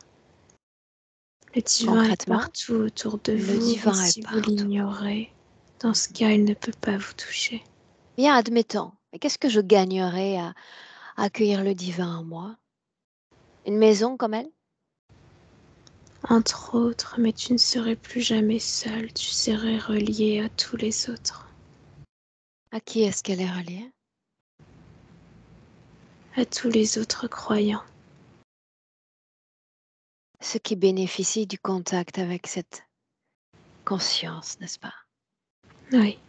Speaker 3: Le divin est
Speaker 1: Concrètement,
Speaker 3: partout autour de
Speaker 1: le
Speaker 3: vous et
Speaker 1: divin est
Speaker 3: si vous
Speaker 1: partout.
Speaker 3: l'ignorez, dans ce cas, il ne peut pas vous toucher.
Speaker 1: Bien, admettons. Mais qu'est-ce que je gagnerais à accueillir le divin en moi? Une maison comme elle?
Speaker 3: Entre autres, mais tu ne serais plus jamais seul, tu serais relié à tous les autres,
Speaker 1: À qui est-ce qu'elle est reliée?
Speaker 3: à tous les autres croyants.
Speaker 1: Ceux qui bénéficient du contact avec cette conscience, n'est-ce pas?
Speaker 3: Oui,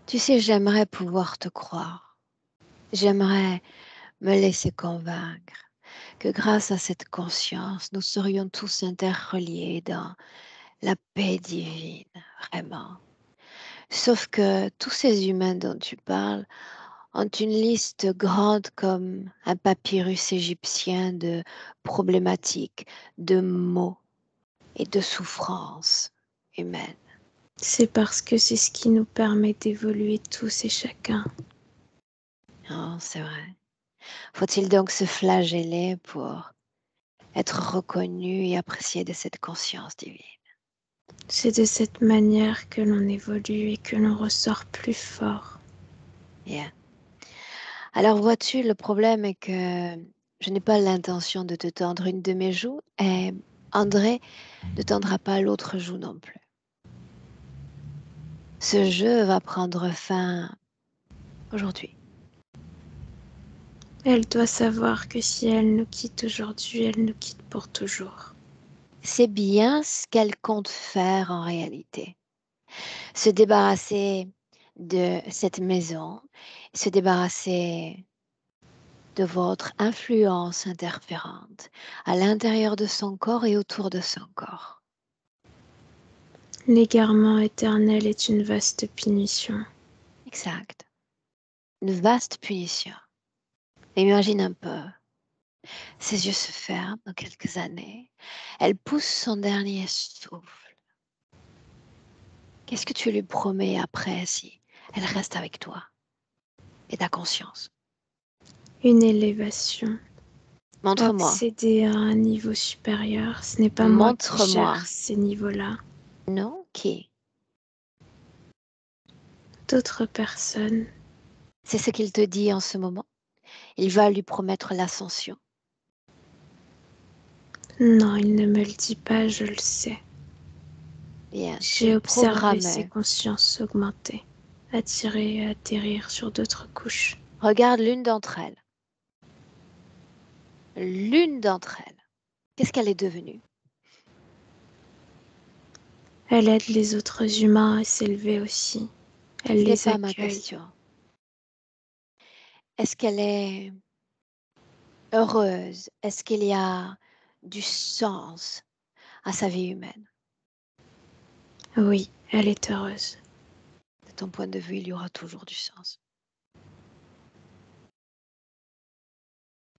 Speaker 1: Tu sais, j'aimerais pouvoir te croire. J'aimerais me laisser convaincre que grâce à cette conscience, nous serions tous interreliés dans la paix divine, vraiment. Sauf que tous ces humains dont tu parles ont une liste grande comme un papyrus égyptien de problématiques, de maux et de souffrances humaines.
Speaker 3: c'est parce que c'est ce qui nous permet d'évoluer tous et chacun.
Speaker 1: conscience, c'est vrai. Faut-il donc se flageller pour être reconnu et apprécié de cette conscience divine?
Speaker 3: C'est de cette manière que l'on évolue et que l'on ressort plus fort.
Speaker 1: Bien. Alors vois-tu, le problème est que je n'ai pas l'intention de te tendre une de mes joues et André ne tendra pas l'autre joue non plus. Ce jeu va prendre fin aujourd'hui.
Speaker 3: Elle doit savoir que si elle nous quitte aujourd'hui, elle nous quitte pour toujours.
Speaker 1: C'est bien ce qu'elle compte faire en réalité. Se débarrasser de cette maison, se débarrasser de votre influence interférente à l'intérieur de son corps et autour de son corps.
Speaker 3: L'égarement éternel est une vaste punition.
Speaker 1: Exact. Une vaste punition. Imagine un peu. Ses yeux se ferment dans quelques années. Elle pousse son dernier souffle. Qu'est-ce que tu lui promets après si elle reste avec toi et ta conscience?
Speaker 3: Une élévation.
Speaker 1: Montre-moi.
Speaker 3: Accéder à un niveau supérieur, ce n'est pas moi qui
Speaker 1: Montre-moi.
Speaker 3: gère ces niveaux-là.
Speaker 1: Non? Qui?
Speaker 3: D'autres personnes.
Speaker 1: C'est ce qu'il te dit en ce moment? Il va lui promettre l'ascension.
Speaker 3: Non, il ne me le dit pas, je le sais.
Speaker 1: Bien, tu
Speaker 3: J'ai
Speaker 1: es
Speaker 3: observé ces
Speaker 1: programmé.
Speaker 3: consciences augmenter, attirer et atterrir sur d'autres couches.
Speaker 1: Regarde l'une d'entre elles. L'une d'entre elles. Qu'est-ce qu'elle est devenue?
Speaker 3: Elle aide les autres humains à s'élever aussi. Elle
Speaker 1: Ce n'est
Speaker 3: les
Speaker 1: pas ma
Speaker 3: accueille.
Speaker 1: question. Est-ce qu'elle est heureuse? Est-ce qu'il y a du sens à sa vie humaine?
Speaker 3: Oui, elle est heureuse.
Speaker 1: De ton point de vue, il y aura toujours du sens.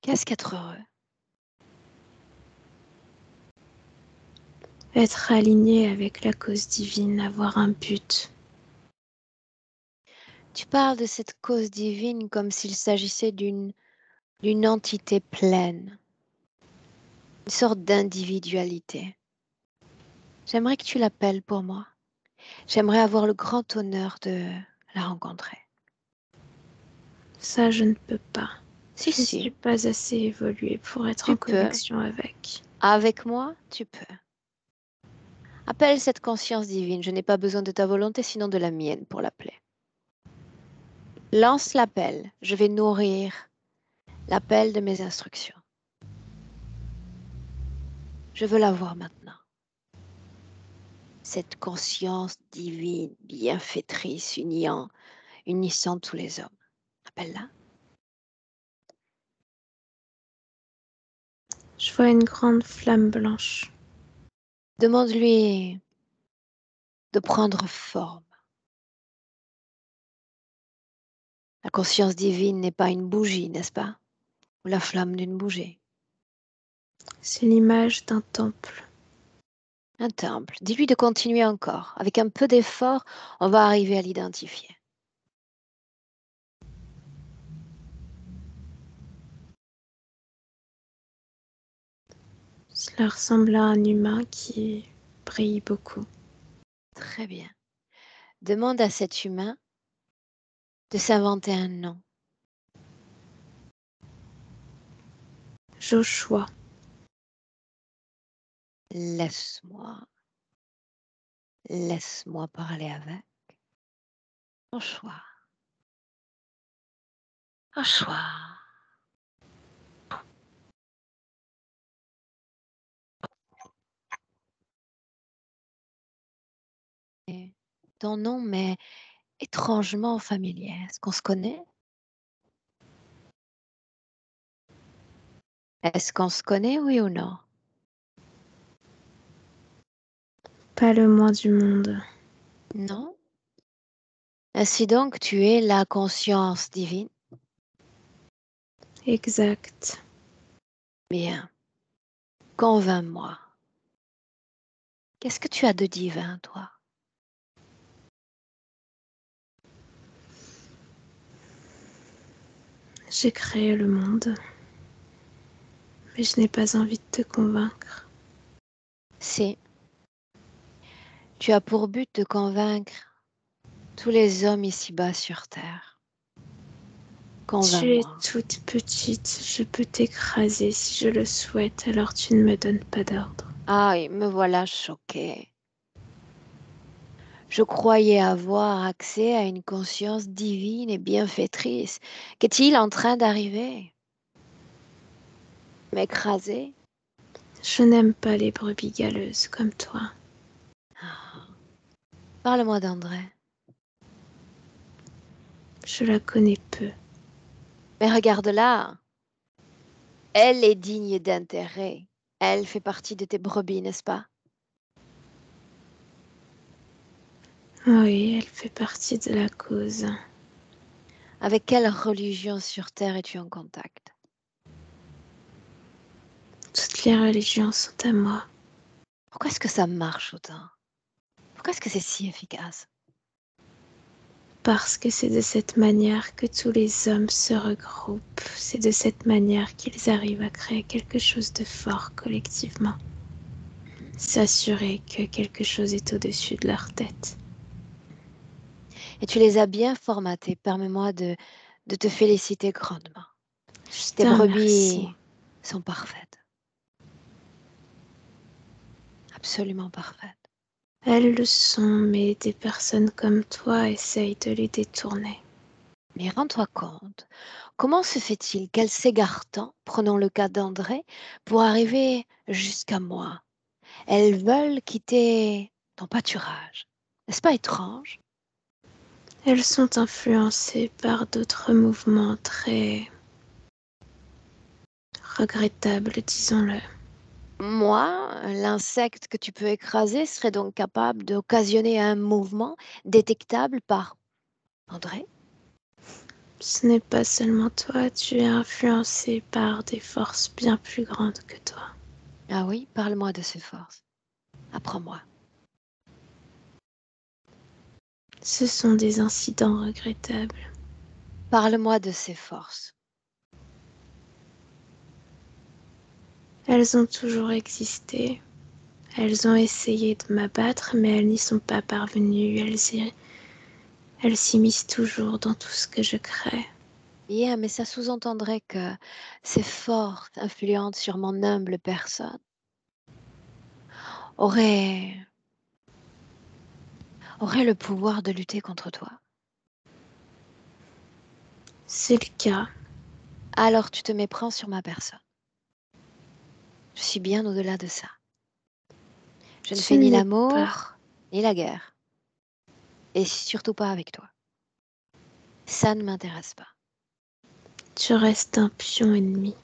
Speaker 1: Qu'est-ce qu'être heureux?
Speaker 3: Être aligné avec la cause divine, avoir un but.
Speaker 1: Tu parles de cette cause divine comme s'il s'agissait d'une entité pleine, une sorte d'individualité. J'aimerais que tu l'appelles pour moi. J'aimerais avoir le grand honneur de la rencontrer.
Speaker 3: Ça, je ne peux pas.
Speaker 1: Si,
Speaker 3: Je ne suis
Speaker 1: si,
Speaker 3: pas assez évoluée pour être
Speaker 1: tu
Speaker 3: en
Speaker 1: peux.
Speaker 3: connexion avec.
Speaker 1: Avec moi, tu peux. Appelle cette conscience divine. Je n'ai pas besoin de ta volonté, sinon de la mienne pour l'appeler. Lance l'appel. Je vais nourrir l'appel de mes instructions. Je veux la voir maintenant. Cette conscience divine, bienfaitrice, unissant tous les hommes. Appelle-la.
Speaker 3: Je vois une grande flamme blanche.
Speaker 1: Demande-lui de prendre forme. La conscience divine n'est pas une bougie, n'est-ce pas? Ou la flamme d'une bougie.
Speaker 3: C'est l'image d'un temple.
Speaker 1: Un temple. Dis-lui de continuer encore. Avec un peu d'effort, on va arriver à l'identifier.
Speaker 3: Cela ressemble à un humain qui brille beaucoup.
Speaker 1: Très bien. Demande à cet humain de s'inventer un nom.
Speaker 3: Joshua.
Speaker 1: Laisse-moi parler avec. Un choix. Un choix. Et ton nom m'est étrangement familier. Est-ce qu'on se connaît? Est-ce qu'on se connaît, oui ou non?
Speaker 3: Pas le moins du monde.
Speaker 1: Non? Ainsi donc, tu es la conscience divine.
Speaker 3: Exact.
Speaker 1: Bien. Convainc-moi. Qu'est-ce que tu as de divin, toi?
Speaker 3: J'ai créé le monde, mais je n'ai pas envie de te convaincre.
Speaker 1: Si, tu as pour but de convaincre tous les hommes ici-bas sur Terre.
Speaker 3: Tu es
Speaker 1: Convainc-moi.
Speaker 3: toute petite, je peux t'écraser si je le souhaite, alors tu ne me donnes pas d'ordre.
Speaker 1: Ah, et me voilà choquée. Je croyais avoir accès à une conscience divine et bienfaitrice. Qu'est-il en train d'arriver? M'écraser?
Speaker 3: Je n'aime pas les brebis galeuses comme toi.
Speaker 1: Ah. Parle-moi d'André.
Speaker 3: Je la connais peu.
Speaker 1: Mais regarde-la. Elle est digne d'intérêt. Elle fait partie de tes brebis, n'est-ce pas?
Speaker 3: Oui, elle fait partie de la cause.
Speaker 1: Avec quelle religion sur Terre es-tu en contact?
Speaker 3: Toutes les religions sont à moi.
Speaker 1: Pourquoi est-ce que ça marche autant? Pourquoi est-ce que c'est si efficace?
Speaker 3: Parce que c'est de cette manière que tous les hommes se regroupent. C'est de cette manière qu'ils arrivent à créer quelque chose de fort collectivement. S'assurer que quelque chose est au-dessus de leur tête.
Speaker 1: Et tu les as bien formatés. Permets-moi de te féliciter grandement.
Speaker 3: Je
Speaker 1: Tes
Speaker 3: te remercie.
Speaker 1: brebis sont parfaites. Absolument parfaites.
Speaker 3: Elles le sont, mais des personnes comme toi essayent de les détourner.
Speaker 1: Mais rends-toi compte, comment se fait-il qu'elles s'égarent tant, prenons le cas d'André, pour arriver jusqu'à moi? Elles veulent quitter ton pâturage. N'est-ce pas étrange?
Speaker 3: Elles sont influencées par d'autres mouvements très regrettables, disons-le.
Speaker 1: Moi, l'insecte que tu peux écraser serait donc capable d'occasionner un mouvement détectable par André?
Speaker 3: Ce n'est pas seulement toi, tu es influencé par des forces bien plus grandes que toi.
Speaker 1: Ah oui, parle-moi de ces forces. Apprends-moi.
Speaker 3: Ce sont des incidents regrettables.
Speaker 1: Parle-moi de ces forces.
Speaker 3: Elles ont toujours existé. Elles ont essayé de m'abattre, mais elles n'y sont pas parvenues. Elles s'immiscent toujours dans tout ce que je crée.
Speaker 1: Bien, mais ça sous-entendrait que ces forces influentes sur mon humble personne auraient, auraient le pouvoir de lutter contre toi.
Speaker 3: C'est le cas.
Speaker 1: Alors tu te méprends sur ma personne. Je suis bien au-delà de ça. Je ne
Speaker 3: Tu
Speaker 1: fais
Speaker 3: ne
Speaker 1: ni
Speaker 3: l'es pas.
Speaker 1: l'amour, ni la guerre. Et surtout pas avec toi. Ça ne m'intéresse pas.
Speaker 3: Tu restes un pion ennemi.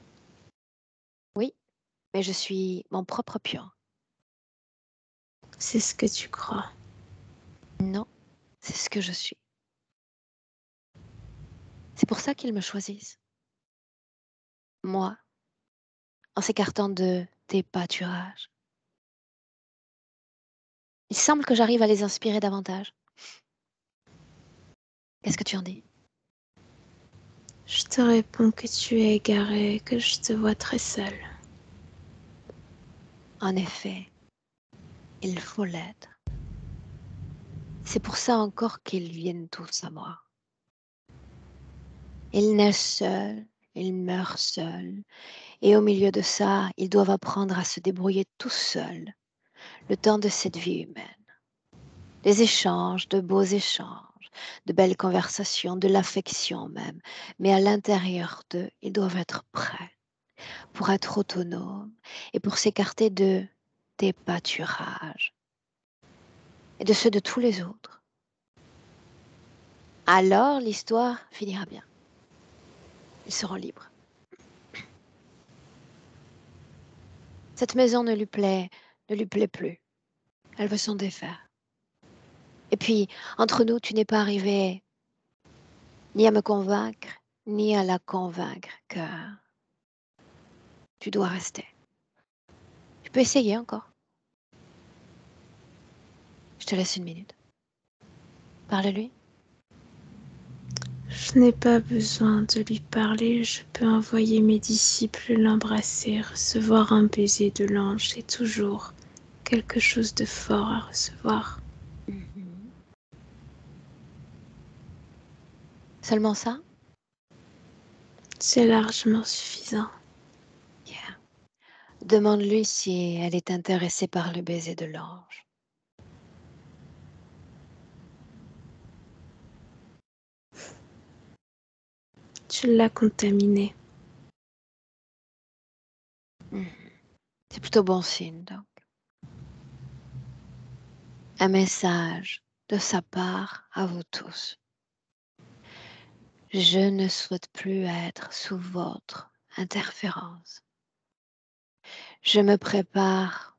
Speaker 1: Oui, mais je suis mon propre pion.
Speaker 3: C'est ce que tu crois.
Speaker 1: Non, c'est ce que je suis. C'est pour ça qu'ils me choisissent. Moi, en s'écartant de tes pâturages. Il semble que j'arrive à les inspirer davantage. Qu'est-ce que tu en dis?
Speaker 3: Je te réponds que tu es égaré et que je te vois très seule.
Speaker 1: En effet, il faut l'être. C'est pour ça encore qu'ils viennent tous à moi. Ils naissent seuls, ils meurent seuls, et au milieu de ça, ils doivent apprendre à se débrouiller tout seuls, le temps de cette vie humaine. Des échanges, de beaux échanges, de belles conversations, de l'affection même, mais à l'intérieur d'eux, ils doivent être prêts pour être autonomes et pour s'écarter de tes pâturages et de ceux de tous les autres. Alors l'histoire finira bien. Ils seront libres. Cette maison ne lui plaît plus. Elle veut s'en défaire. Et puis, entre nous, tu n'es pas arrivé ni à me convaincre, ni à la convaincre que tu dois rester. Tu peux essayer encore. Je te laisse une minute. Parle-lui.
Speaker 3: Je n'ai pas besoin de lui parler, je peux envoyer mes disciples l'embrasser, recevoir un baiser de l'ange, c'est toujours quelque chose de fort à recevoir.
Speaker 1: Mhm. Seulement ça?
Speaker 3: C'est largement suffisant.
Speaker 1: Yeah. Demande-lui si elle est intéressée par le baiser de l'ange.
Speaker 3: Tu l'as contaminé.
Speaker 1: Mhm. C'est plutôt bon signe, donc. Un message de sa part à vous tous. Je ne souhaite plus être sous votre interférence. Je me prépare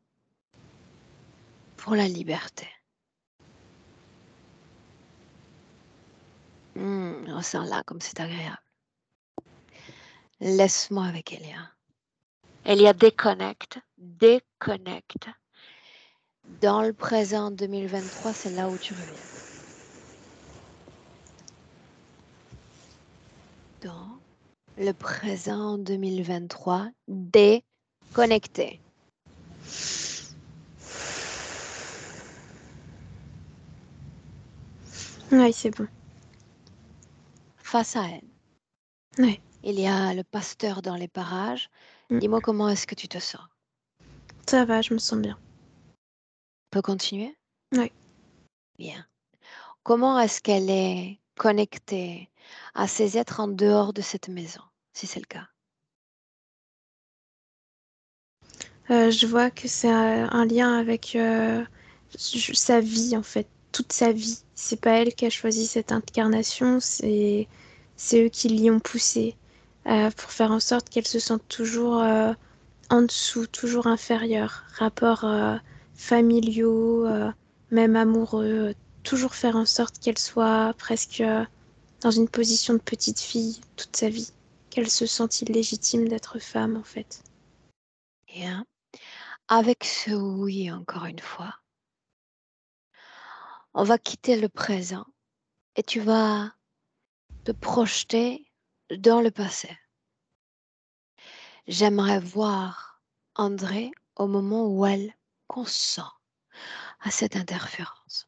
Speaker 1: pour la liberté. Ressens-la comme c'est agréable. Laisse-moi avec Elia. Elia, déconnecte. Dans le présent 2023, c'est là où tu reviens. Dans le présent 2023, déconnecté.
Speaker 3: Oui, c'est bon.
Speaker 1: Face à elle,
Speaker 3: Oui.
Speaker 1: il y a le pasteur dans les parages.
Speaker 3: Mm.
Speaker 1: Dis-moi comment est-ce que tu te sens?
Speaker 3: Ça va, je me sens bien.
Speaker 1: On peut continuer?
Speaker 3: Oui.
Speaker 1: Bien. Comment est-ce qu'elle est connectée à ces êtres en dehors de cette maison, si c'est le cas?
Speaker 3: Je vois que c'est un lien avec sa vie, en fait, toute sa vie. C'est pas elle qui a choisi cette incarnation, c'est eux qui l'y ont poussée pour faire en sorte qu'elle se sente toujours en dessous, toujours inférieure. Rapports familiaux, même amoureux, toujours faire en sorte qu'elle soit presque dans une position de petite fille toute sa vie, qu'elle se sente illégitime d'être femme, en fait.
Speaker 1: Bien. Avec ce oui, encore une fois, on va quitter le présent et tu vas te projeter dans le passé. J'aimerais voir André au moment où elle consent à cette interférence.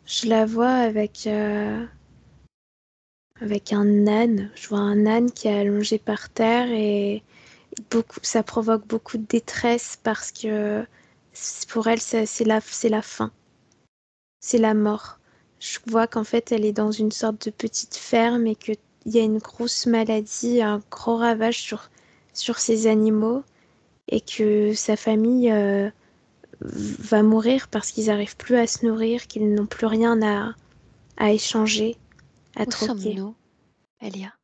Speaker 3: Je la vois avec un âne. Je vois un âne qui est allongé par terre et ça provoque beaucoup de détresse parce que pour elle, c'est la fin, c'est la mort. Je vois qu'en fait, elle est dans une sorte de petite ferme et qu'il y a une grosse maladie, un gros ravage sur ces animaux et que sa famille va mourir parce qu'ils n'arrivent plus à se nourrir, qu'ils n'ont plus rien à échanger, à
Speaker 1: Où
Speaker 3: troquer.
Speaker 1: sommes-nous, Elia?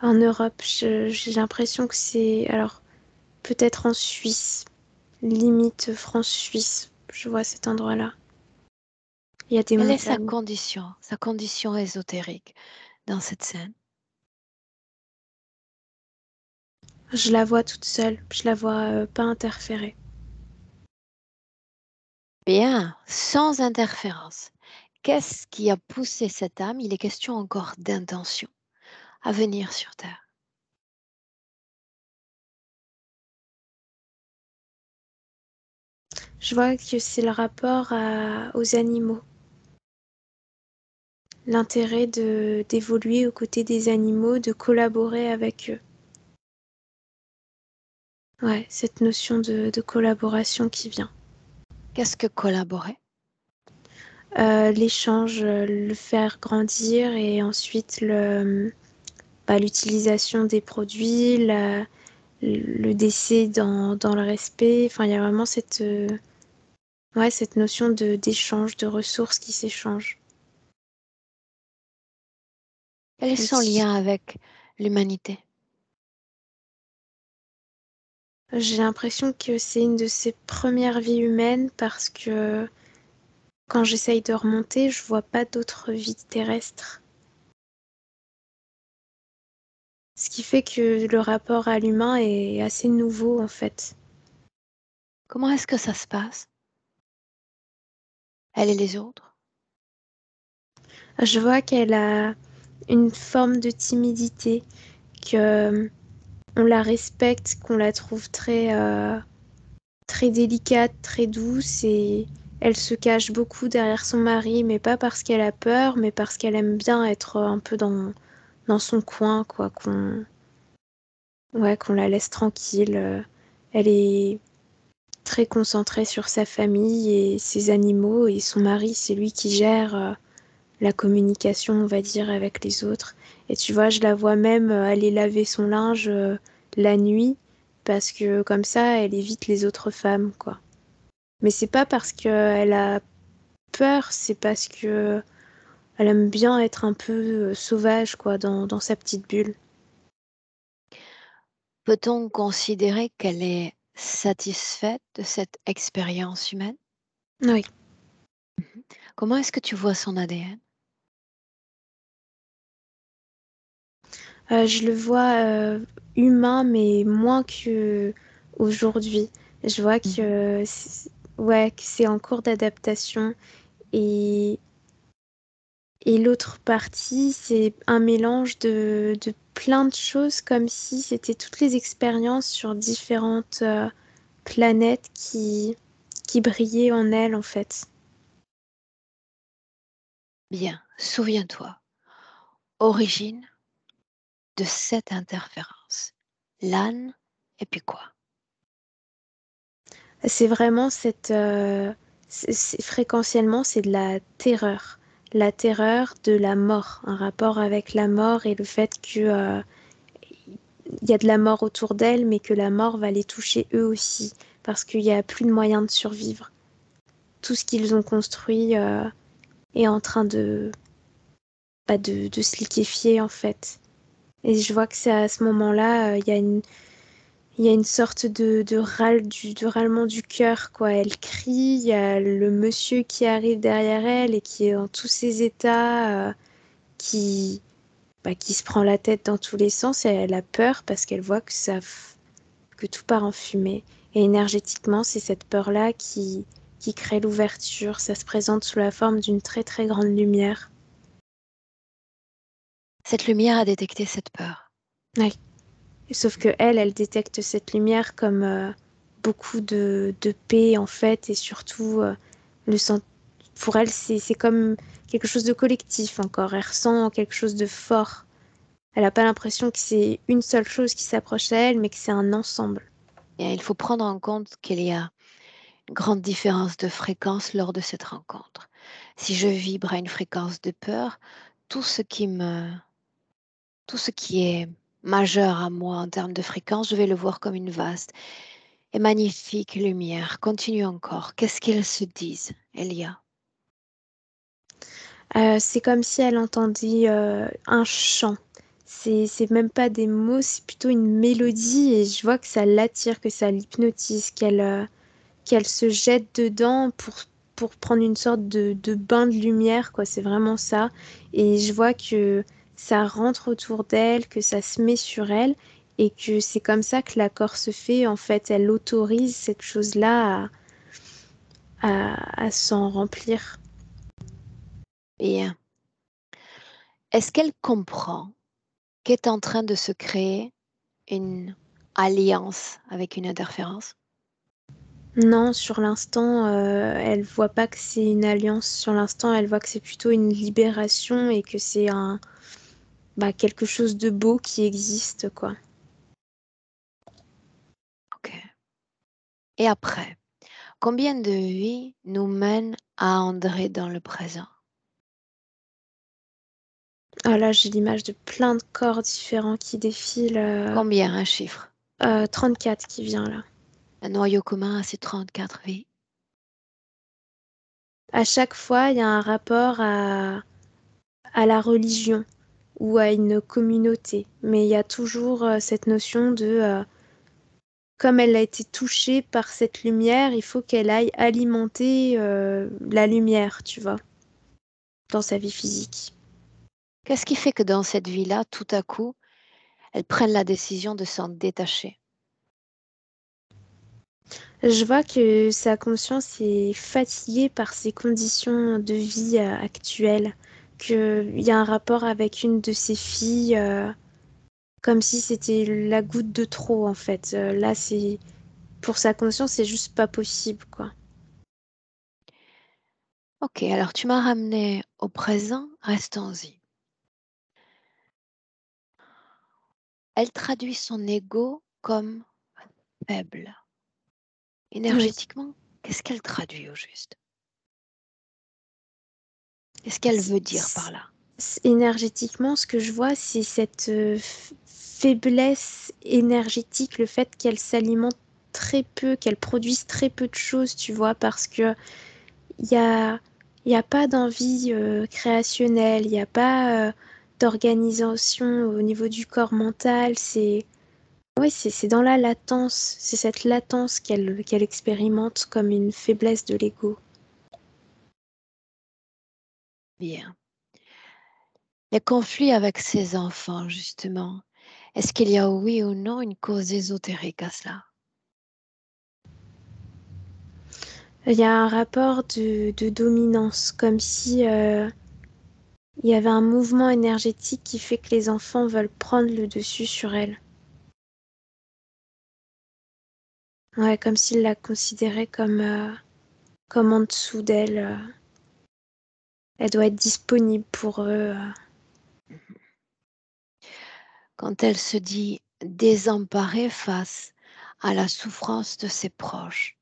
Speaker 3: En Europe, j'ai l'impression que c'est... Alors, peut-être en Suisse, limite France-Suisse, je vois cet endroit-là. Il y a des
Speaker 1: Quelle est
Speaker 3: montagnes.
Speaker 1: sa condition ésotérique dans cette scène?
Speaker 3: Je la vois toute seule, je la vois pas interférer.
Speaker 1: Bien, sans interférence. Qu'est-ce qui a poussé cette âme, il est question encore d'intention, à venir sur Terre?
Speaker 3: Je vois que c'est le rapport aux animaux. L'intérêt d'évoluer aux côtés des animaux, de collaborer avec eux. Ouais, cette notion de collaboration qui vient.
Speaker 1: Qu'est-ce que collaborer?
Speaker 3: L'échange, le faire grandir et ensuite l'utilisation des produits, le décès dans le respect. Enfin, il y a vraiment cette notion d'échange, de ressources qui s'échangent.
Speaker 1: Quel est son lien avec l'humanité?
Speaker 3: J'ai l'impression que c'est une de ses premières vies humaines parce que quand j'essaye de remonter, je vois pas d'autres vies terrestres. Ce qui fait que le rapport à l'humain est assez nouveau en fait.
Speaker 1: Comment est-ce que ça se passe? Elle et les autres?
Speaker 3: Je vois qu'elle a une forme de timidité, que on la respecte, qu'on la trouve très délicate, très douce et elle se cache beaucoup derrière son mari, mais pas parce qu'elle a peur, mais parce qu'elle aime bien être un peu dans son coin, quoi, qu'on la laisse tranquille. Elle est très concentrée sur sa famille et ses animaux et son mari, c'est lui qui gère la communication, on va dire, avec les autres. Et tu vois, je la vois même aller laver son linge la nuit parce que comme ça, elle évite les autres femmes, quoi. Mais c'est pas parce qu'elle a peur, c'est parce que elle aime bien être un peu sauvage, quoi, dans sa petite bulle.
Speaker 1: Peut-on considérer qu'elle est satisfaite de cette expérience humaine?
Speaker 3: Oui.
Speaker 1: Comment est-ce que tu vois son ADN?
Speaker 3: Je le vois humain, mais moins que aujourd'hui. Je vois
Speaker 1: Mhm.
Speaker 3: ouais, que c'est en cours d'adaptation. Et, et l'autre partie, c'est un mélange de plein de choses, comme si c'était toutes les expériences sur différentes planètes qui brillaient en elle, en fait.
Speaker 1: Bien, souviens-toi, origine de cette interférence. L'âne et puis quoi?
Speaker 3: C'est vraiment fréquentiellement, c'est de la terreur. La terreur de la mort, un rapport avec la mort et le fait que, il y a de la mort autour d'elle, mais que la mort va les toucher eux aussi, parce qu'il n'y a plus de moyen de survivre. Tout ce qu'ils ont construit est en train de se liquéfier, en fait. Et je vois que c'est à ce moment-là, il y a une sorte de râlement du cœur, quoi. Elle crie, il y a le monsieur qui arrive derrière elle et qui est dans tous ses états, qui, qui se prend la tête dans tous les sens et elle a peur parce qu'elle voit que tout part en fumée. Et énergétiquement, c'est cette peur-là qui crée l'ouverture. Ça se présente sous la forme d'une très très grande lumière.
Speaker 1: Cette lumière a détecté cette peur.
Speaker 3: Ouais. Sauf que elle détecte cette lumière comme beaucoup de paix en fait, et surtout le sent pour elle c'est comme quelque chose de collectif encore. Elle ressent quelque chose de fort. Elle n'a pas l'impression que c'est une seule chose qui s'approche à elle, mais que c'est un ensemble.
Speaker 1: Et il faut prendre en compte qu'il y a une grande différence de fréquence lors de cette rencontre. Si je vibre à une fréquence de peur, tout ce qui me, tout ce qui est majeur à moi en termes de fréquence, je vais le voir comme une vaste et magnifique lumière. Continue encore. Qu'est-ce qu'ils se disent, Elia?
Speaker 3: C'est comme si elle entendait un chant. C'est même pas des mots, c'est plutôt une mélodie et je vois que ça l'attire, que ça l'hypnotise, qu'elle se jette dedans pour prendre une sorte de bain de lumière, quoi. C'est vraiment ça. Et je vois que ça rentre autour d'elle, que ça se met sur elle, et que c'est comme ça que l'accord se fait. En fait, elle autorise cette chose-là à s'en remplir.
Speaker 1: Bien. Est-ce qu'elle comprend qu'est en train de se créer une alliance avec une interférence?
Speaker 3: Non, sur l'instant, elle voit pas que c'est une alliance. Sur l'instant, elle voit que c'est plutôt une libération et que c'est quelque chose de beau qui existe, quoi.
Speaker 1: Ok. Et après, combien de vies nous mènent à André dans le présent?
Speaker 3: Ah là, j'ai l'image de plein de corps différents qui défilent.
Speaker 1: Combien, un chiffre?
Speaker 3: 34 qui vient là.
Speaker 1: Un noyau commun à ces 34 vies.
Speaker 3: À chaque fois, il y a un rapport à la religion ou à une communauté. Mais il y a toujours cette notion comme elle a été touchée par cette lumière, il faut qu'elle aille alimenter la lumière, tu vois, dans sa vie physique.
Speaker 1: Qu'est-ce qui fait que dans cette vie-là, tout à coup, elles prennent la décision de s'en détacher.
Speaker 3: Je vois que sa conscience est fatiguée par ses conditions de vie actuelles, qu'il y a un rapport avec une de ses filles, comme si c'était la goutte de trop en fait. Là, c'est pour sa conscience, c'est juste pas possible, quoi.
Speaker 1: Ok, alors tu m'as ramené au présent, restons-y. Elle traduit son ego comme faible.
Speaker 3: Oui.
Speaker 1: Énergétiquement, qu'est-ce qu'elle traduit au juste? Qu'est-ce qu'elle veut dire par là?
Speaker 3: Énergétiquement, ce que je vois, c'est cette faiblesse énergétique, le fait qu'elle s'alimente très peu, qu'elle produise très peu de choses, tu vois, parce que il y a, y a pas d'envie créationnelle, il n'y a pas d'organisation au niveau du corps mental. Ouais, c'est dans la latence, c'est cette latence qu'elle expérimente comme une faiblesse de l'ego.
Speaker 1: Bien. Les conflits avec ses enfants, justement, est-ce qu'il y a oui ou non une cause ésotérique à cela?
Speaker 3: Il y a un rapport de dominance, comme si il y avait un mouvement énergétique qui fait que les enfants veulent prendre le dessus sur elle. Ouais, comme s'ils la considéraient comme en dessous d'elle. Elle doit être disponible pour eux.
Speaker 1: Quand elle se dit désemparée face à la souffrance de ses proches,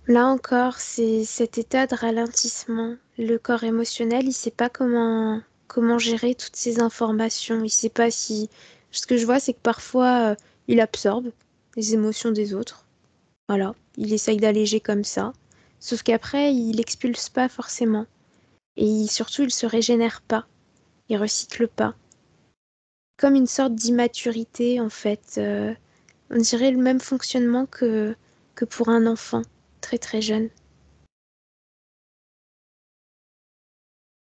Speaker 3: Là encore, c'est cet état de ralentissement. Le corps émotionnel, il sait pas comment gérer toutes ces informations. Il sait pas si... Ce que je vois, c'est que parfois, il absorbe les émotions des autres. Voilà, il essaye d'alléger comme ça. Sauf qu'après, il expulse pas forcément. Et surtout, il se régénère pas. Il recycle pas. Comme une sorte d'immaturité, en fait. On dirait le même fonctionnement que pour un enfant très très jeune.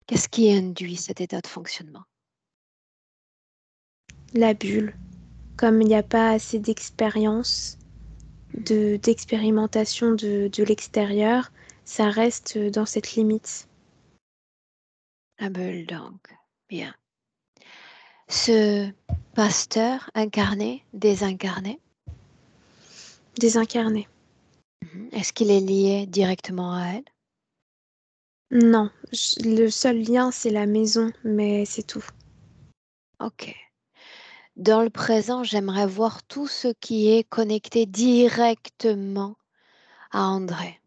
Speaker 1: qu'est-ce qui induit cet état de fonctionnement?
Speaker 3: La bulle. Comme il n'y a pas assez d'expérience, d'expérimentation de l'extérieur, ça reste dans cette limite.
Speaker 1: La bulle, donc. Bien. Ce pasteur incarné, désincarné,
Speaker 3: Désincarné.
Speaker 1: est-ce qu'il est lié directement à elle?
Speaker 3: Non, le seul lien, c'est la maison, mais c'est tout.
Speaker 1: Ok. Dans le présent, j'aimerais voir tout ce qui est connecté directement à André.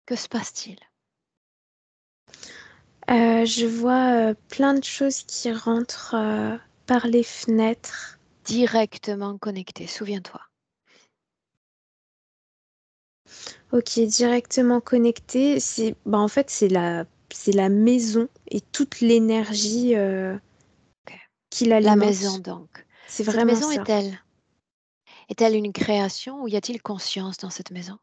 Speaker 1: Que se passe-t-il?
Speaker 3: Je vois plein de choses qui rentrent par les fenêtres.
Speaker 1: Directement connecté, souviens-toi.
Speaker 3: Ok, directement connecté. Bah, en fait, c'est la maison et toute l'énergie
Speaker 1: Ok.
Speaker 3: qui
Speaker 1: La maison,
Speaker 3: l'alimente.
Speaker 1: donc.
Speaker 3: C'est
Speaker 1: Cette
Speaker 3: vraiment
Speaker 1: maison
Speaker 3: ça.
Speaker 1: est-elle une création ou y a-t-il conscience dans cette maison?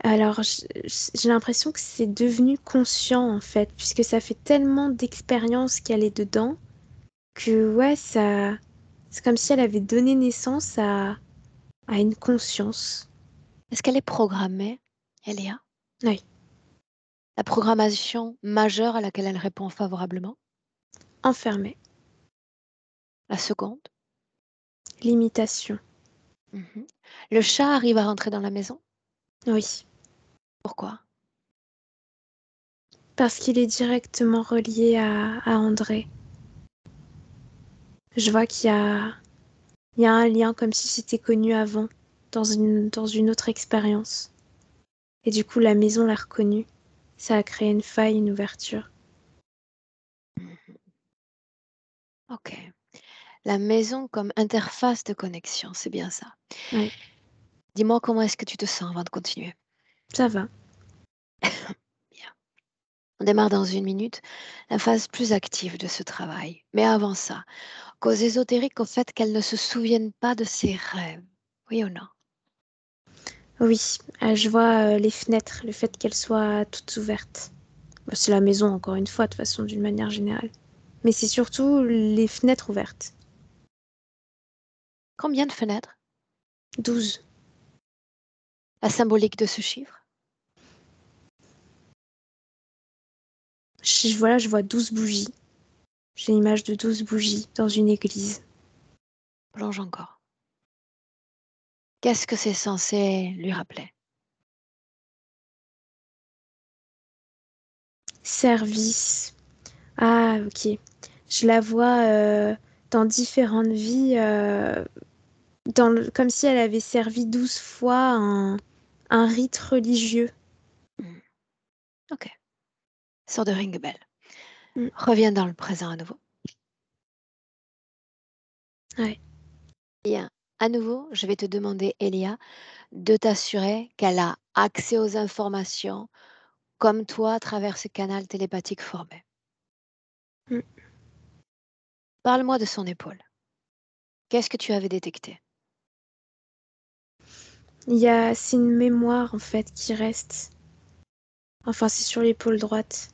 Speaker 3: Alors, j'ai l'impression que c'est devenu conscient en fait, puisque ça fait tellement d'expérience qu'elle est dedans que ouais, c'est comme si elle avait donné naissance à une conscience.
Speaker 1: Est-ce qu'elle est programmée, Elia?
Speaker 3: Oui,
Speaker 1: La programmation majeure à laquelle elle répond favorablement?
Speaker 3: enfermée.
Speaker 1: La seconde?
Speaker 3: Limitation.
Speaker 1: Mhm. Le chat arrive à rentrer dans la maison?
Speaker 3: Oui,
Speaker 1: Pourquoi?
Speaker 3: parce qu'il est directement relié à André. Je vois qu'il y a un lien comme si c'était connu avant, dans une autre expérience. Et du coup, la maison l'a reconnu. Ça a créé une faille, une ouverture.
Speaker 1: Mhm. Ok. La maison comme interface de connexion, c'est bien ça.
Speaker 3: Oui,
Speaker 1: Dis-moi comment est-ce que tu te sens avant de continuer.
Speaker 3: ça va.
Speaker 1: Bien. On démarre dans une minute la phase plus active de ce travail. Mais avant ça, cause ésotérique au fait qu'elle ne se souvienne pas de ses rêves. Oui ou non?
Speaker 3: Oui, je vois les fenêtres, le fait qu'elles soient toutes ouvertes. Bah, c'est la maison, encore une fois, de toute façon, d'une manière générale. Mais c'est surtout les fenêtres ouvertes.
Speaker 1: Combien de fenêtres?
Speaker 3: 12.
Speaker 1: La symbolique de ce chiffre?
Speaker 3: Voilà, je vois 12 bougies. J'ai l'image de 12 bougies dans une église.
Speaker 1: Plonge encore. Qu'est-ce que c'est censé lui rappeler?
Speaker 3: Service. Ah, ok. Je la vois dans différentes vies, comme si elle avait servi 12 fois un rite religieux.
Speaker 1: Hmm. Ok. Sors de ring bell.
Speaker 3: Mm.
Speaker 1: Reviens dans le présent à nouveau.
Speaker 3: Ouais.
Speaker 1: Bien. À nouveau, je vais te demander, Elia, de t'assurer qu'elle a accès aux informations comme toi à travers ce canal télépathique formé.
Speaker 3: Mm.
Speaker 1: Parle-moi de son épaule. Qu'est-ce que tu avais détecté?
Speaker 3: C'est une mémoire en fait qui reste. Enfin, c'est sur l'épaule droite.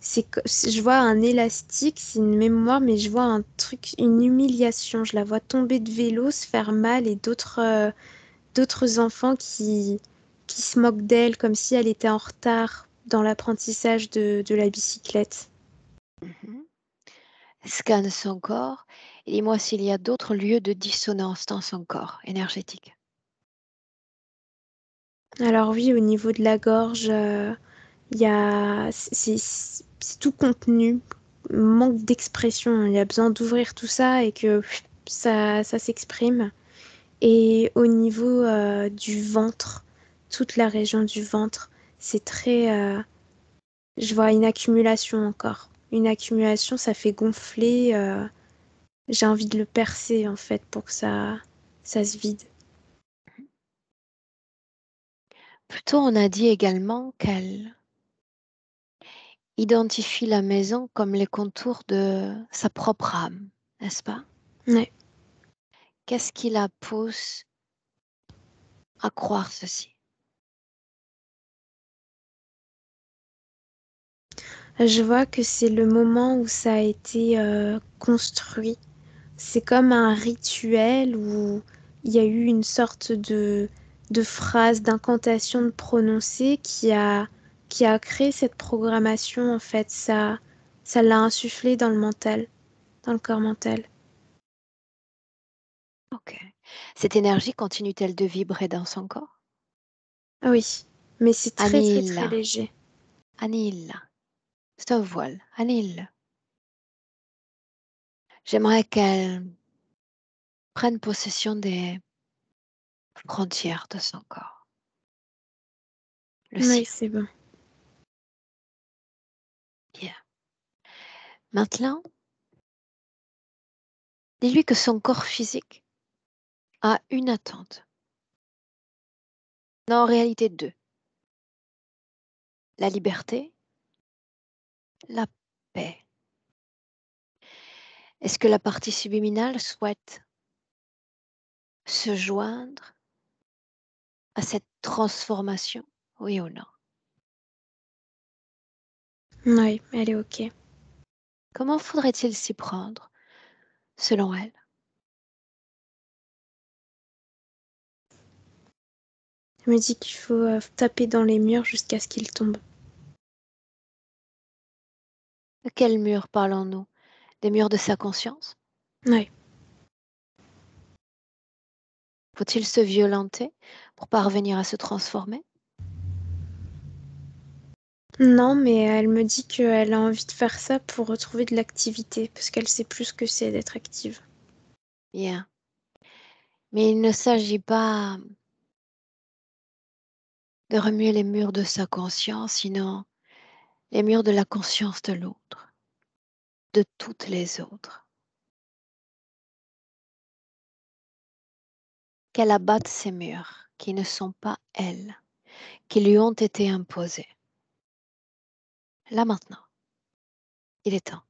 Speaker 3: Je vois un élastique, c'est une mémoire, mais je vois un truc, une humiliation. Je la vois tomber de vélo, se faire mal et d'autres enfants qui se moquent d'elle comme si elle était en retard dans l'apprentissage de la bicyclette.
Speaker 1: Mhm. Scanne son corps et dis-moi s'il y a d'autres lieux de dissonance dans son corps énergétique.
Speaker 3: Alors oui, au niveau de la gorge, il y a, c'est tout contenu, manque d'expression. Il y a besoin d'ouvrir tout ça et que ça s'exprime. Et au niveau du ventre, toute la région du ventre, c'est très... je vois une accumulation encore. Une accumulation, ça fait gonfler. J'ai envie de le percer en fait pour que ça se vide.
Speaker 1: Plutôt, on a dit également qu'elle identifie la maison comme les contours de sa propre âme, n'est-ce pas?
Speaker 3: Ouais.
Speaker 1: Qu'est-ce qui la pousse à croire ceci?
Speaker 3: Je vois que c'est le moment où ça a été construit. C'est comme un rituel où il y a eu une sorte de phrase, d'incantation de prononcer qui a créé cette programmation, en fait. Ça l'a insufflé dans le mental, dans le corps mental.
Speaker 1: Ok. Cette énergie continue-t-elle de vibrer dans son corps?
Speaker 3: Ah oui, mais c'est très très très
Speaker 1: Annihile-la,
Speaker 3: léger.
Speaker 1: annihile-la. C'est un voile, annihile-le. J'aimerais qu'elle prenne possession des frontières de son corps, le
Speaker 3: Oui,
Speaker 1: sien.
Speaker 3: c'est bon.
Speaker 1: Bien. Maintenant, dis-lui que son corps physique a une attente. Non, en réalité deux. La liberté, la paix. Est-ce que la partie subliminale souhaite se joindre à cette transformation? Oui ou non?
Speaker 3: Oui, elle est OK.
Speaker 1: Comment faudrait-il s'y prendre, selon elle?
Speaker 3: Elle me dit qu'il faut taper dans les murs jusqu'à ce qu'ils tombent.
Speaker 1: De quel mur parlons-nous? Des murs de sa conscience?
Speaker 3: Oui.
Speaker 1: Faut-il se violenter pour parvenir à se transformer?
Speaker 3: Non, mais elle me dit qu'elle a envie de faire ça pour retrouver de l'activité, parce qu'elle sait plus ce que c'est d'être active.
Speaker 1: Bien. Mais il ne s'agit pas de remuer les murs de sa conscience, sinon les murs de la conscience de l'autre, de toutes les autres. Qu'elle abatte ces murs qui ne sont pas elles, qui lui ont été imposés. Là maintenant, il est temps.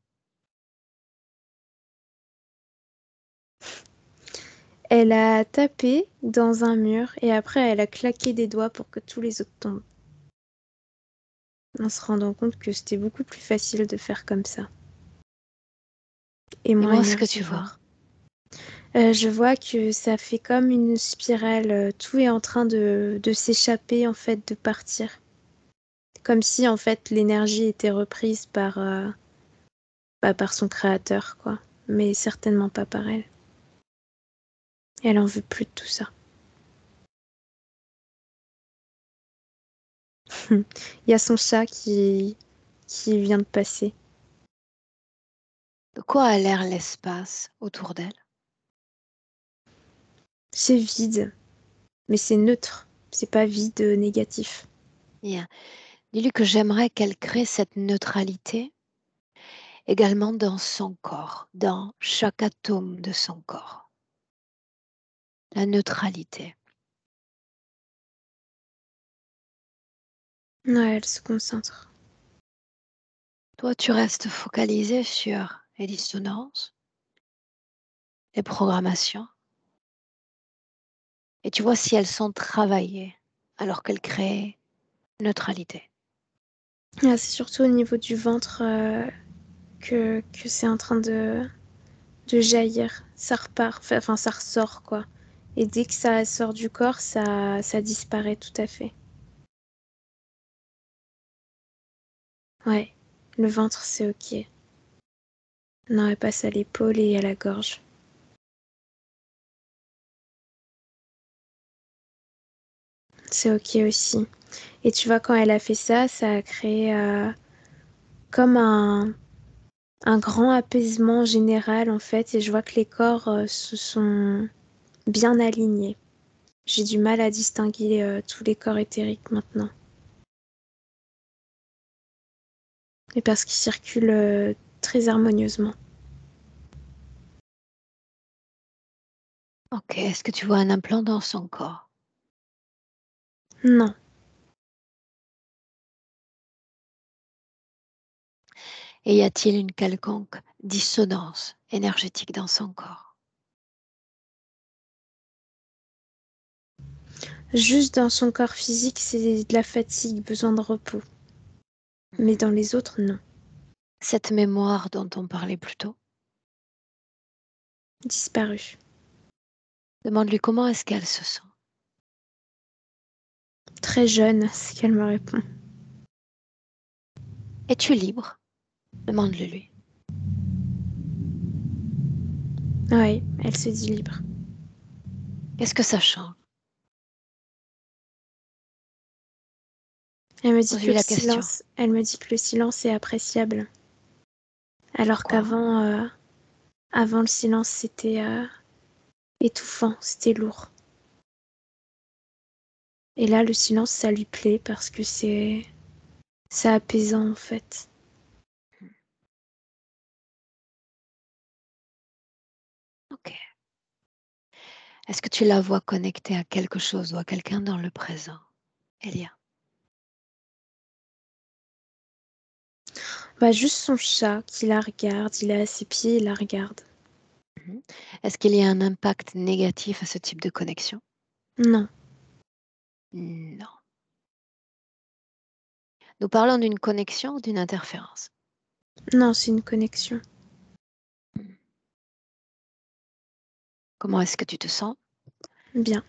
Speaker 3: Elle a tapé dans un mur et après elle a claqué des doigts pour que tous les autres tombent. En se rendant compte que c'était beaucoup plus facile de faire comme ça. Et moins
Speaker 1: Dis-moi ce que tu vois.
Speaker 3: énergivore. Je vois que ça fait comme une spirale. Tout est en train de s'échapper, en fait, de partir. Comme si, en fait, l'énergie était reprise par son créateur, quoi. Mais certainement pas par elle. Elle en veut plus de tout ça. Il y a son chat qui vient de passer.
Speaker 1: De quoi a l'air l'espace autour d'elle?
Speaker 3: C'est vide, mais c'est neutre. C'est pas vide négatif.
Speaker 1: Bien. Dis-lui que j'aimerais qu'elle crée cette neutralité également dans son corps, dans chaque atome de son corps. La neutralité.
Speaker 3: Ouais, elle se concentre.
Speaker 1: Toi, tu restes focalisé sur les dissonances, les programmations, et tu vois si elles sont travaillées alors qu'elles créent neutralité.
Speaker 3: Ah, c'est surtout au niveau du ventre que c'est en train de jaillir. Ça repart, enfin ça ressort quoi. Et dès que ça sort du corps, ça disparaît tout à fait. Ouais, le ventre c'est ok. Non, elle passe à l'épaule et à la gorge. C'est ok aussi. Et tu vois, quand elle a fait ça, ça a créé comme un grand apaisement général en fait. Et je vois que les corps se sont bien alignés. J'ai du mal à distinguer tous les corps éthériques maintenant. Et parce qu'ils circulent très harmonieusement.
Speaker 1: Ok, est-ce que tu vois un implant dans son corps?
Speaker 3: Non,
Speaker 1: Et y a-t-il une quelconque dissonance énergétique dans son corps?
Speaker 3: juste dans son corps physique, c'est de la fatigue, besoin de repos. Mais dans les autres, non.
Speaker 1: Cette mémoire dont on parlait plus tôt,
Speaker 3: Disparu.
Speaker 1: demande-lui comment est-ce qu'elle se sent.
Speaker 3: Très jeune, c'est qu'elle me répond.
Speaker 1: Es-tu libre? Demande-le lui.
Speaker 3: Oui, elle se dit libre.
Speaker 1: Qu'est-ce que ça change?
Speaker 3: Elle me dit que
Speaker 1: Pose-lui
Speaker 3: le
Speaker 1: la question.
Speaker 3: silence, elle me dit que le silence est appréciable. Alors
Speaker 1: Pourquoi?
Speaker 3: avant le silence, c'était étouffant, c'était lourd. Et là, le silence, ça lui plaît parce que c'est apaisant en fait.
Speaker 1: Ok. Est-ce que tu la vois connectée à quelque chose ou à quelqu'un dans le présent, Elia?
Speaker 3: Bah juste son chat qui la regarde, il est à ses pieds, il la regarde.
Speaker 1: Mhm. Est-ce qu'il y a un impact négatif à ce type de connexion?
Speaker 3: Non,
Speaker 1: Non. Nous parlons d'une connexion ou d'une interférence?
Speaker 3: non, c'est une connexion.
Speaker 1: Comment est-ce que tu te sens?
Speaker 3: Bien.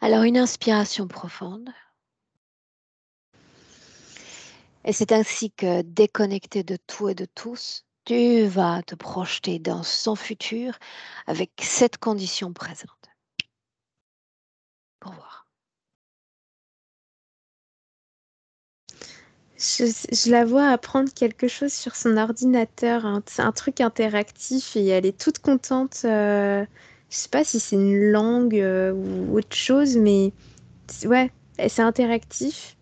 Speaker 1: Alors, une inspiration profonde. Et c'est ainsi que, déconnecté de tout et de tous, tu vas te projeter dans son futur avec cette condition présente. Pour voir.
Speaker 3: Je la vois apprendre quelque chose sur son ordinateur, c'est un truc interactif et elle est toute contente. Je sais pas si c'est une langue ou autre chose, mais ouais, c'est interactif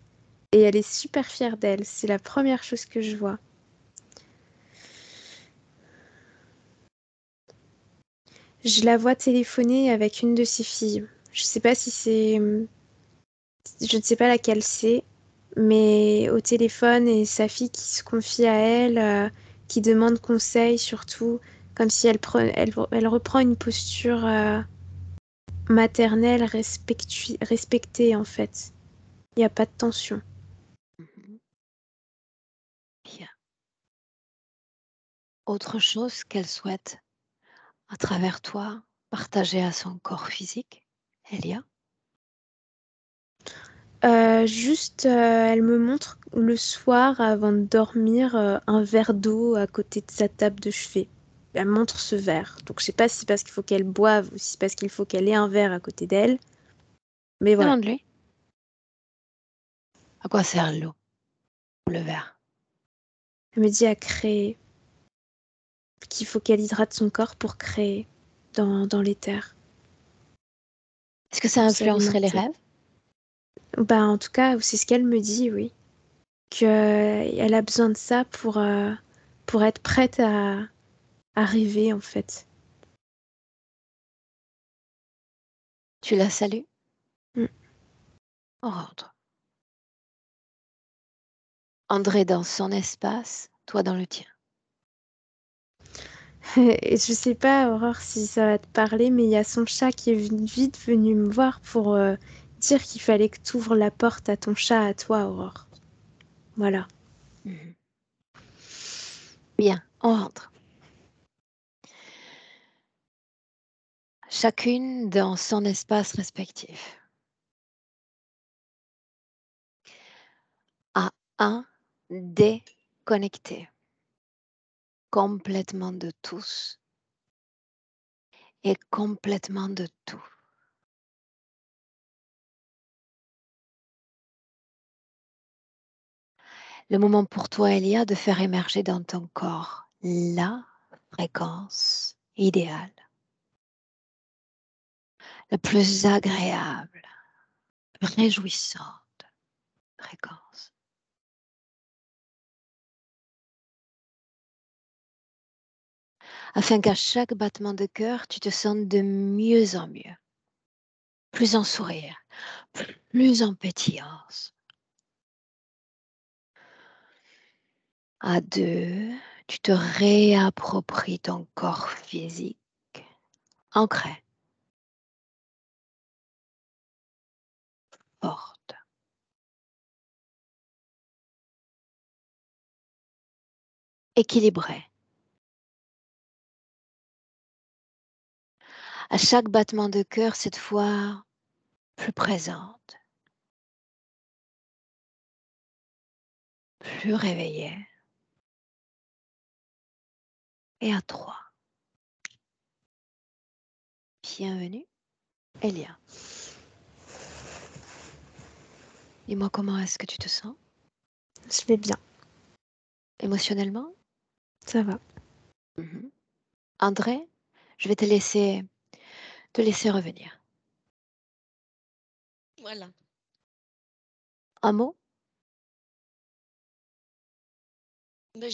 Speaker 3: et elle est super fière d'elle. C'est la première chose que je vois. Je la vois téléphoner avec une de ses filles. Je sais pas si c'est, je ne sais pas laquelle c'est, mais au téléphone et sa fille qui se confie à elle, qui demande conseil surtout. Comme si elle reprend une posture maternelle respectée, en fait. Il n'y a pas de tension.
Speaker 1: Bien. Autre chose qu'elle souhaite, à travers toi, partager à son corps physique, Elia?
Speaker 3: Juste, elle me montre le soir, avant de dormir, un verre d'eau à côté de sa table de chevet. Elle me montre ce verre. Donc je sais pas si c'est parce qu'il faut qu'elle boive ou si c'est parce qu'il faut qu'elle ait un verre à côté d'elle. Mais voilà.
Speaker 1: Demande-lui. À quoi sert l'eau ou le verre?
Speaker 3: Elle me dit à créer. Qu'il faut qu'elle hydrate son corps pour créer dans l'éther.
Speaker 1: Est-ce que ça
Speaker 3: Pour
Speaker 1: influencerait les
Speaker 3: s'alimenter.
Speaker 1: rêves?
Speaker 3: Bah, en tout cas, c'est ce qu'elle me dit, oui. Qu'elle a besoin de ça pour être prête à rêver, en fait.
Speaker 1: Tu la salues?
Speaker 3: Mm.
Speaker 1: On rentre. André dans son espace, toi dans le tien.
Speaker 3: Et je sais pas, Aurore, si ça va te parler, mais il y a son chat qui est vite venu me voir pour dire qu'il fallait que tu ouvres la porte à ton chat, à toi, Aurore. Voilà.
Speaker 1: Mhm. Bien, on rentre. Chacune dans son espace respectif. À un déconnecté complètement de tous et complètement de tout. Le moment pour toi, Elia, de faire émerger dans ton corps la fréquence idéale, la plus agréable, réjouissante fréquence. Afin qu'à chaque battement de cœur, tu te sentes de mieux en mieux, plus en sourire, plus en pétillance. À deux, tu te réappropries ton corps physique, ancré, forte. Équilibré. À chaque battement de cœur, cette fois plus présente, plus réveillée. Et à trois. Bienvenue, Elia. Dis-moi comment est-ce que tu te sens
Speaker 3: Je vais bien.
Speaker 1: émotionnellement?
Speaker 3: Ça va.
Speaker 1: André, je vais te laisser revenir.
Speaker 2: Voilà.
Speaker 1: Un mot?
Speaker 2: Mais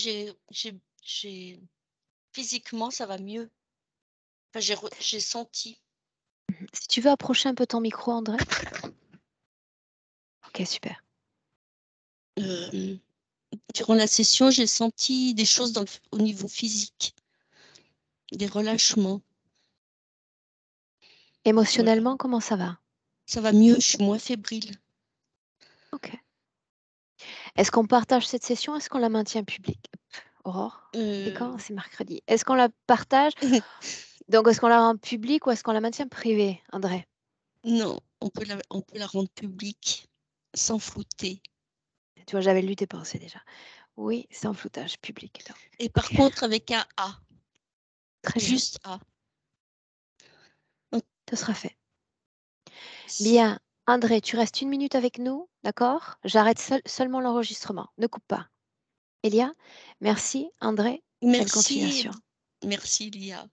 Speaker 2: physiquement, ça va mieux. Enfin, j'ai senti.
Speaker 1: Si tu veux approcher un peu ton micro, André. Ok, super.
Speaker 2: Durant la session, j'ai senti des choses au niveau physique, des relâchements.
Speaker 1: Émotionnellement,
Speaker 2: Voilà.
Speaker 1: comment ça va?
Speaker 2: Ça va mieux, je suis moins fébrile.
Speaker 1: Ok. Est-ce qu'on partage cette session? Est-ce qu'on la maintient publique? Aurore? C'est quand? C'est mercredi. Est-ce qu'on la partage? Donc, est-ce qu'on la rend publique ou est-ce qu'on la maintient privée, André?
Speaker 2: Non, on peut la rendre publique sans flouter.
Speaker 1: Tu vois, j'avais lu tes pensées déjà. Oui, sans floutage, public. Donc.
Speaker 2: Et par contre, avec un A.
Speaker 1: Très bien.
Speaker 2: Juste A.
Speaker 1: Ce sera fait. Bien. André, tu restes 1 minute avec nous, d'accord? J'arrête seulement l'enregistrement. Ne coupe pas. Elia, merci. André, belle
Speaker 2: Merci,
Speaker 1: continuation.
Speaker 2: merci Lia.